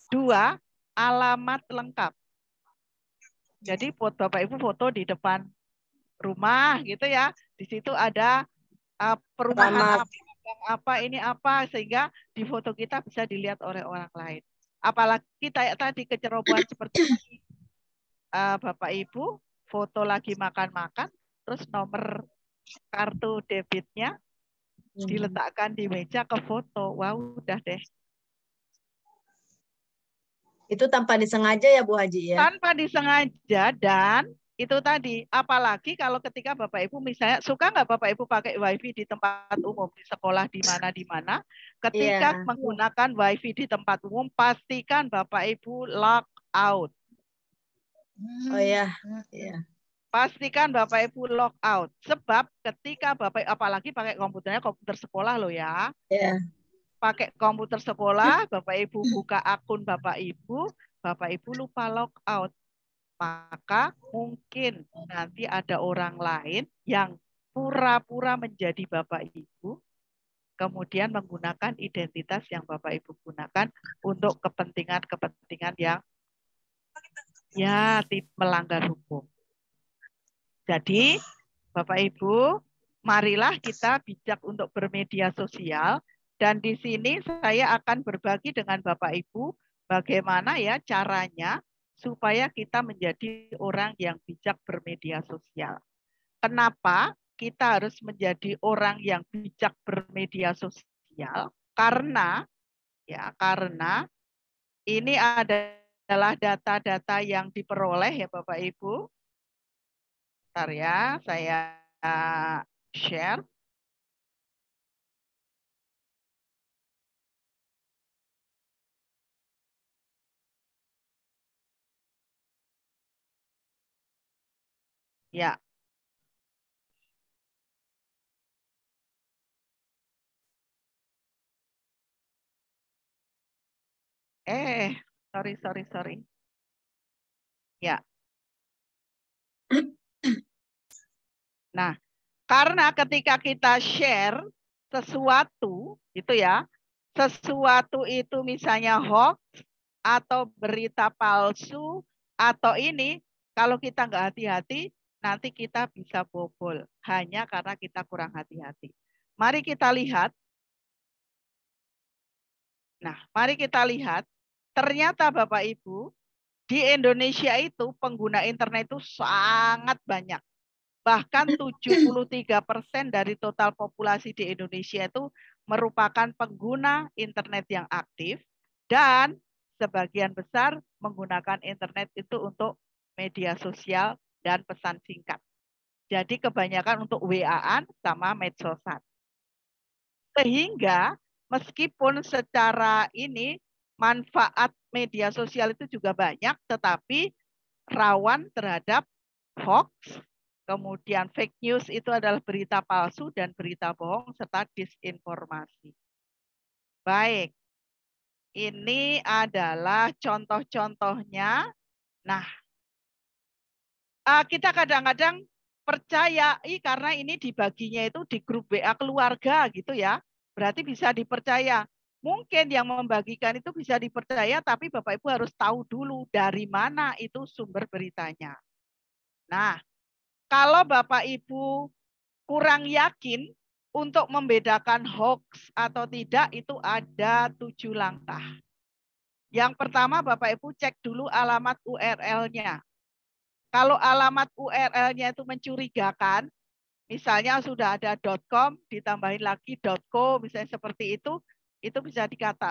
B: 2, alamat lengkap. Jadi Bapak Ibu foto di depan rumah gitu ya. Di situ ada perumahan apa ini apa, sehingga di foto kita bisa dilihat oleh orang lain. Apalagi tadi kecerobohan seperti ini. Bapak Ibu foto lagi makan-makan, terus nomor kartu debitnya diletakkan di meja ke foto. Wow, udah deh.
A: Itu tanpa disengaja ya Bu Haji ya?
B: Tanpa disengaja, dan itu tadi, apalagi kalau ketika Bapak Ibu misalnya, suka nggak Bapak Ibu pakai wifi di tempat umum, di sekolah di mana, ketika menggunakan wifi di tempat umum, pastikan Bapak Ibu log out.
A: Oh ya, ya.
B: Pastikan Bapak Ibu log out. Sebab ketika Bapak, apalagi pakai komputernya komputer sekolah loh ya.
A: Ya.
B: Pakai komputer sekolah, Bapak Ibu buka akun Bapak Ibu lupa log out. Maka mungkin nanti ada orang lain yang pura-pura menjadi Bapak Ibu, kemudian menggunakan identitas yang Bapak Ibu gunakan untuk kepentingan yang ya melanggar hukum. Jadi Bapak Ibu, marilah kita bijak untuk bermedia sosial, dan di sini saya akan berbagi dengan Bapak Ibu bagaimana ya caranya supaya kita menjadi orang yang bijak bermedia sosial. Kenapa kita harus menjadi orang yang bijak bermedia sosial? Karena ini adalah data-data yang diperoleh ya Bapak Ibu. Bentar ya, saya share. Ya. Sorry. Ya. Nah, karena ketika kita share sesuatu, itu ya, sesuatu itu misalnya hoax atau berita palsu atau ini, kalau kita nggak hati-hati, nanti kita bisa bobol hanya karena kita kurang hati-hati. Mari kita lihat. Nah, mari kita lihat. Ternyata Bapak Ibu, di Indonesia itu pengguna internet itu sangat banyak. Bahkan 73% dari total populasi di Indonesia itu merupakan pengguna internet yang aktif dan sebagian besar menggunakan internet itu untuk media sosial dan pesan singkat. Jadi kebanyakan untuk WA-an sama medsosan. Sehingga meskipun secara ini manfaat media sosial itu juga banyak, tetapi rawan terhadap hoax, kemudian fake news itu adalah berita palsu dan berita bohong serta disinformasi. Baik, ini adalah contoh-contohnya. Nah, kita kadang-kadang percaya karena ini dibaginya itu di grup WA keluarga gitu ya. Berarti bisa dipercaya. Mungkin yang membagikan itu bisa dipercaya, tapi Bapak Ibu harus tahu dulu dari mana itu sumber beritanya. Nah, kalau Bapak Ibu kurang yakin untuk membedakan hoax atau tidak, itu ada 7 langkah. Yang pertama Bapak Ibu cek dulu alamat URL-nya. Kalau alamat URL-nya itu mencurigakan, misalnya sudah ada .com, ditambahin lagi .co, misalnya seperti itu bisa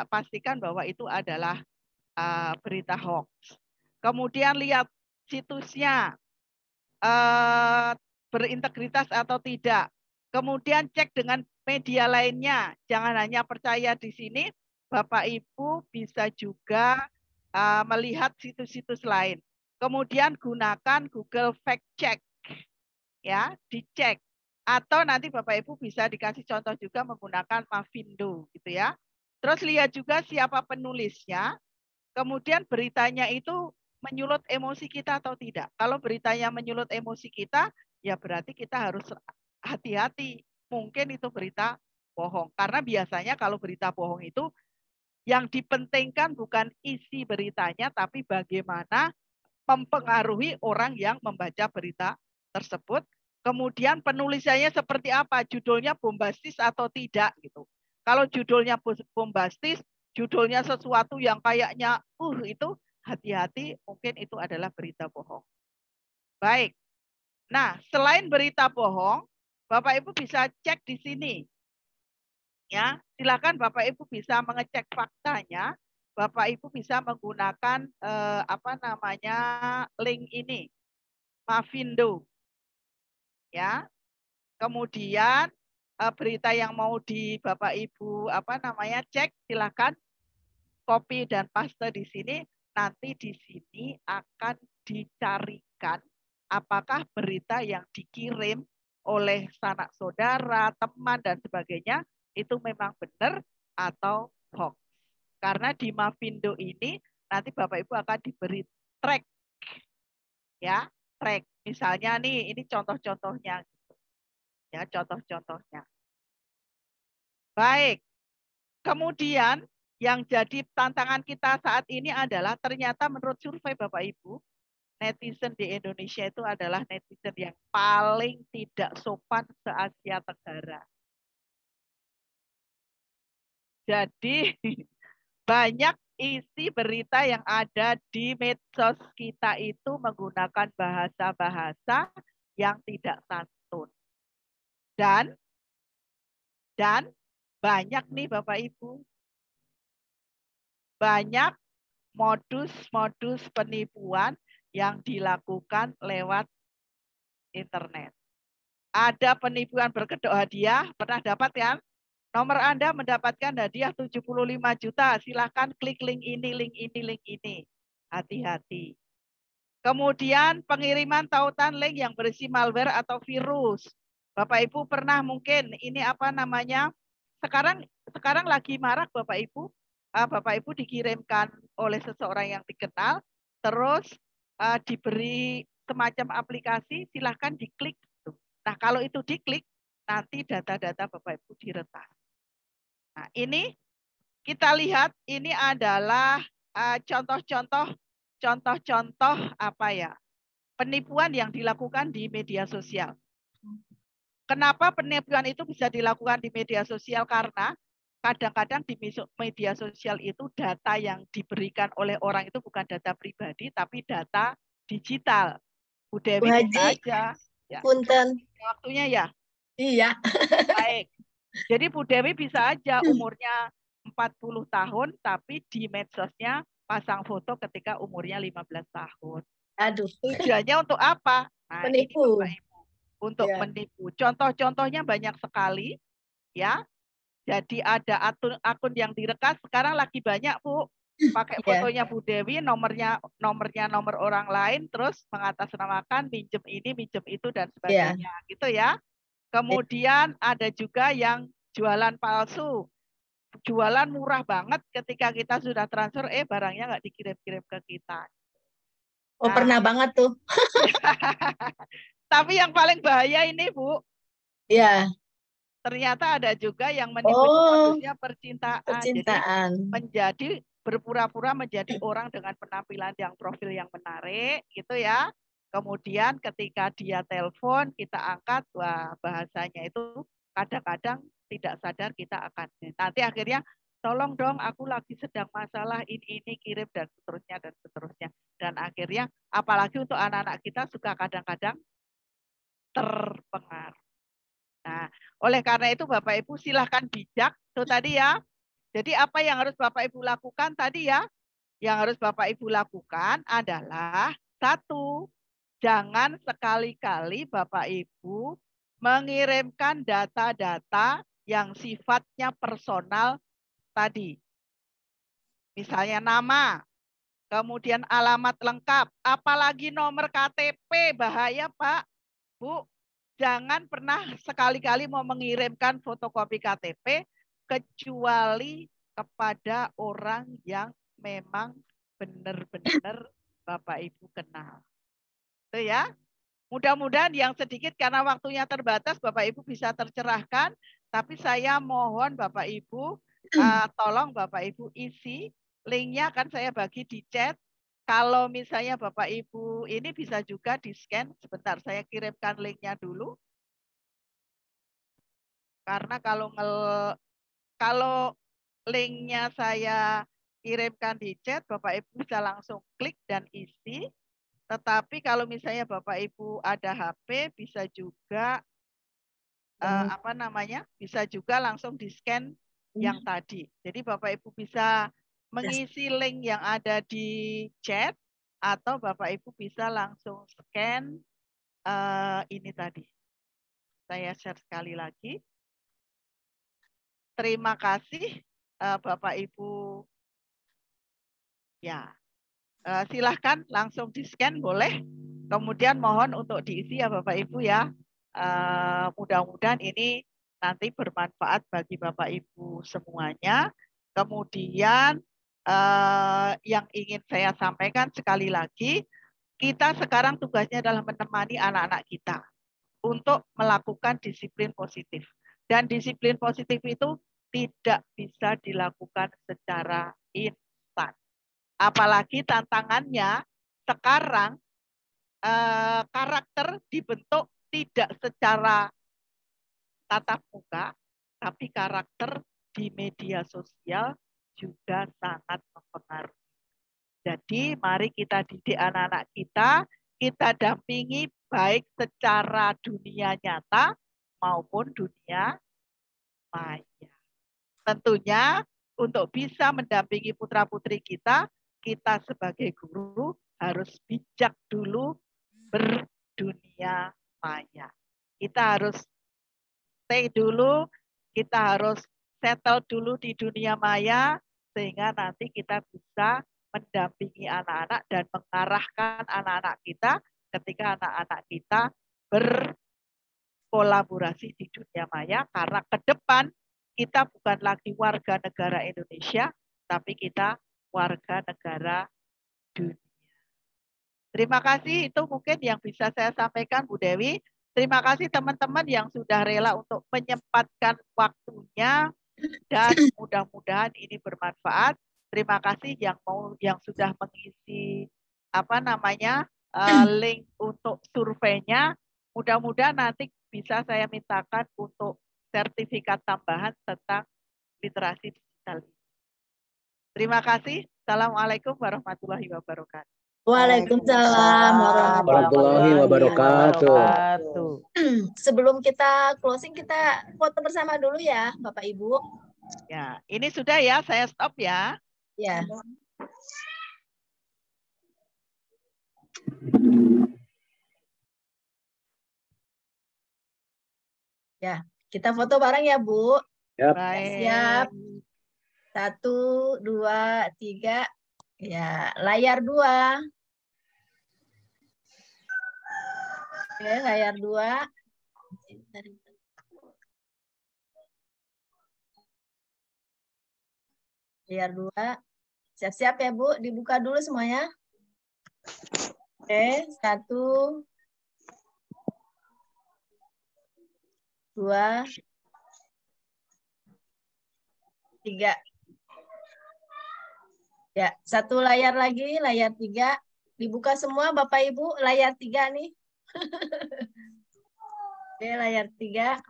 B: pastikan bahwa itu adalah berita hoax. Kemudian lihat situsnya, berintegritas atau tidak. Kemudian cek dengan media lainnya, jangan hanya percaya di sini, Bapak Ibu bisa juga melihat situs-situs lain. Kemudian gunakan Google Fact Check, ya, dicek. Atau nanti Bapak Ibu bisa dikasih contoh juga menggunakan Mavindo, gitu ya. Terus lihat juga siapa penulisnya. Kemudian beritanya itu menyulut emosi kita atau tidak. Kalau beritanya menyulut emosi kita, ya berarti kita harus hati-hati. Mungkin itu berita bohong. Karena biasanya kalau berita bohong itu yang dipentingkan bukan isi beritanya, tapi bagaimana mempengaruhi orang yang membaca berita tersebut. Kemudian penulisannya seperti apa, judulnya bombastis atau tidak gitu. Kalau judulnya bombastis, judulnya sesuatu yang kayaknya itu hati-hati, mungkin itu adalah berita bohong. Baik. Nah, selain berita bohong, Bapak Ibu bisa cek di sini. Ya, silakan Bapak Ibu bisa mengecek faktanya. Bapak Ibu bisa menggunakan link ini, Mavindo. Ya. Kemudian berita yang mau di Bapak Ibu cek, silakan copy dan paste di sini. Nanti di sini akan dicarikan apakah berita yang dikirim oleh sanak saudara, teman dan sebagainya itu memang benar atau hoax. Karena di Mavindo ini nanti Bapak Ibu akan diberi track, ya, track. Misalnya nih, ini contoh-contohnya, ya, contoh-contohnya. Baik. Kemudian yang jadi tantangan kita saat ini adalah ternyata menurut survei Bapak Ibu, netizen di Indonesia itu adalah netizen yang paling tidak sopan se-Asia Tenggara. Jadi banyak isi berita yang ada di medsos kita itu menggunakan bahasa-bahasa yang tidak santun. Dan banyak nih Bapak Ibu, banyak modus-modus penipuan yang dilakukan lewat internet. Ada penipuan berkedok hadiah, pernah dapat kan? Nomor Anda mendapatkan hadiah 75 juta. Silahkan klik link ini, link ini, link ini. Hati-hati. Kemudian pengiriman tautan link yang berisi malware atau virus. Bapak Ibu pernah mungkin ini apa namanya? Sekarang lagi marak Bapak Ibu. Bapak Ibu dikirimkan oleh seseorang yang dikenal, terus diberi semacam aplikasi, silahkan diklik. Nah kalau itu diklik, nanti data-data Bapak Ibu diretas. Nah ini kita lihat ini adalah contoh-contoh apa ya, penipuan yang dilakukan di media sosial. Kenapa penipuan itu bisa dilakukan di media sosial? Karena kadang-kadang di media sosial itu data yang diberikan oleh orang itu bukan data pribadi, tapi data digital. Bu Dewi bisa aja. Ya.
A: Punten.
B: Waktunya ya?
A: Iya.
B: Baik. Jadi Bu Dewi bisa aja umurnya 40 tahun, tapi di medsosnya pasang foto ketika umurnya 15 tahun.
A: Aduh.
B: Tujuannya untuk apa? Nah,
A: menipu.
B: Ini Bapak Ibu. Untuk menipu. Contoh-contohnya banyak sekali. Ya. Jadi ada akun yang direkam. Sekarang lagi banyak, Bu. Pakai fotonya Bu Dewi, nomornya nomor orang lain, terus mengatasnamakan minjem ini, minjem itu, dan sebagainya. Gitu ya. Kemudian ada juga yang jualan palsu. Jualan murah banget ketika kita sudah transfer, barangnya nggak dikirim-kirim ke kita.
A: Oh, nah, pernah banget tuh.
B: Tapi yang paling bahaya ini, Bu.
A: Iya.
B: Ternyata ada juga yang menipu modusnya percintaan. Jadi menjadi berpura-pura menjadi orang dengan penampilan yang profil yang menarik, gitu ya. Kemudian ketika dia telepon, kita angkat, wah bahasanya itu kadang-kadang tidak sadar kita akan. Nanti akhirnya, tolong dong aku lagi sedang masalah ini kirim dan seterusnya dan seterusnya. Dan akhirnya apalagi untuk anak-anak kita suka kadang-kadang terpengaruh. Nah, oleh karena itu Bapak Ibu silahkan bijak. Itu tadi ya. Jadi apa yang harus Bapak Ibu lakukan tadi ya? Yang harus Bapak Ibu lakukan adalah satu, jangan sekali-kali Bapak Ibu mengirimkan data-data yang sifatnya personal tadi. Misalnya nama, kemudian alamat lengkap, apalagi nomor KTP, bahaya Pak, Bu. Jangan pernah sekali-kali mau mengirimkan fotokopi KTP kecuali kepada orang yang memang benar-benar Bapak Ibu kenal. Itu ya. Mudah-mudahan yang sedikit karena waktunya terbatas Bapak Ibu bisa tercerahkan, tapi saya mohon Bapak Ibu tolong Bapak Ibu isi linknya, akan saya bagi di chat. Kalau misalnya Bapak Ibu ini bisa juga di-scan. Sebentar, saya kirimkan linknya dulu. Karena kalau linknya saya kirimkan di chat, Bapak Ibu bisa langsung klik dan isi. Tetapi kalau misalnya Bapak Ibu ada HP, bisa juga bisa juga langsung di-scan yang tadi. Jadi Bapak Ibu bisa mengisi link yang ada di chat, atau Bapak Ibu bisa langsung scan ini tadi. Saya share sekali lagi. Terima kasih Bapak Ibu. Ya, silahkan langsung di-scan boleh. Kemudian mohon untuk diisi ya Bapak Ibu ya. Mudah-mudahan ini nanti bermanfaat bagi Bapak Ibu semuanya. Kemudian yang ingin saya sampaikan sekali lagi, kita sekarang tugasnya adalah menemani anak-anak kita untuk melakukan disiplin positif. Dan disiplin positif itu tidak bisa dilakukan secara instan. Apalagi tantangannya sekarang karakter dibentuk tidak secara tatap muka, tapi karakter di media sosial juga sangat mempengaruhi. Jadi mari kita didik anak-anak kita dampingi baik secara dunia nyata maupun dunia maya. Tentunya untuk bisa mendampingi putra-putri kita sebagai guru harus bijak dulu berdunia maya. Kita harus stay dulu, kita harus settle dulu di dunia maya, sehingga nanti kita bisa mendampingi anak-anak dan mengarahkan anak-anak kita ketika anak-anak kita berkolaborasi di dunia maya, karena ke depan kita bukan lagi warga negara Indonesia, tapi kita warga negara dunia. Terima kasih, itu mungkin yang bisa saya sampaikan, Bu Dewi. Terima kasih teman-teman yang sudah rela untuk menyempatkan waktunya, dan mudah-mudahan ini bermanfaat. Terima kasih yang sudah mengisi link untuk surveinya. Mudah-mudahan nanti bisa saya mintakan untuk sertifikat tambahan tentang literasi digital. Terima kasih. Assalamualaikum warahmatullahi wabarakatuh.
A: Waalaikumsalam
Q: warahmatullahi wabarakatuh.
A: Sebelum kita closing, kita foto bersama dulu ya, Bapak Ibu.
B: Ya, ini sudah ya, saya stop ya.
A: Ya. Ya, kita foto bareng ya, Bu.
Q: Yep.
A: Siap. 1, 2, 3. Ya, layar 2. Oke, layar 2. Layar 2. Siap-siap ya, Bu. Dibuka dulu semuanya. Oke, 1, 2, 3. Ya, satu layar lagi, layar 3. Dibuka semua Bapak Ibu, layar 3 nih. Oke, layar 3.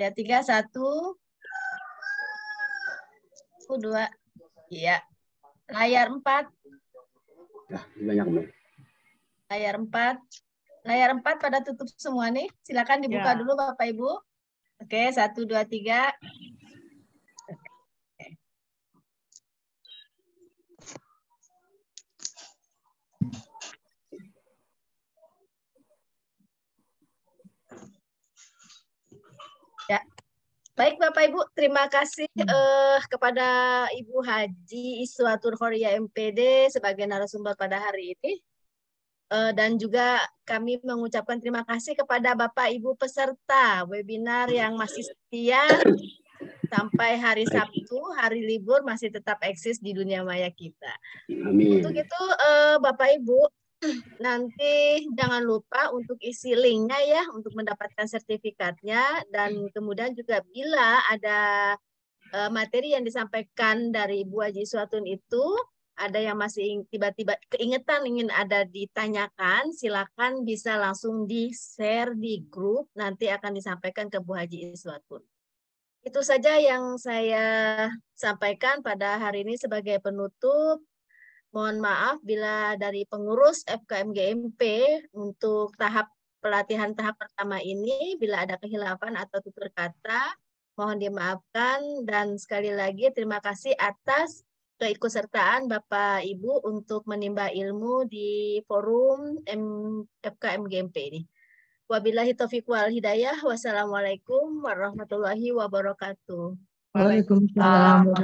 A: Layar 3, 1, 2. Iya. Layar 4.
Q: Nah, banyak banget.
A: Layar 4. Layar 4 pada tutup semua nih. Silakan dibuka dulu Bapak Ibu. Oke, 1, 2, 3. Ya, baik Bapak Ibu, terima kasih kepada Ibu Haji Iswatul Khoria MPD sebagai narasumber pada hari ini. Dan juga kami mengucapkan terima kasih kepada Bapak Ibu peserta webinar yang masih setia sampai hari Sabtu, hari libur masih tetap eksis di dunia maya kita.
Q: Amin.
A: Untuk itu Bapak Ibu, nanti jangan lupa untuk isi linknya ya untuk mendapatkan sertifikatnya, dan kemudian juga bila ada materi yang disampaikan dari Ibu Haji Iswatun itu ada yang masih tiba-tiba keingetan ingin ada ditanyakan, silakan bisa langsung di-share di grup, nanti akan disampaikan ke Bu Haji Iswatun. Itu saja yang saya sampaikan pada hari ini sebagai penutup. Mohon maaf bila dari pengurus FKMGMP untuk pelatihan tahap pertama ini, bila ada kehilafan atau tutur kata, mohon dimaafkan. Dan sekali lagi terima kasih atas keikutsertaan Bapak Ibu untuk menimba ilmu di forum FKMGMP ini. Wabillahi taufiq wal hidayah. Wassalamualaikum warahmatullahi wabarakatuh.
K: Waalaikumsalam.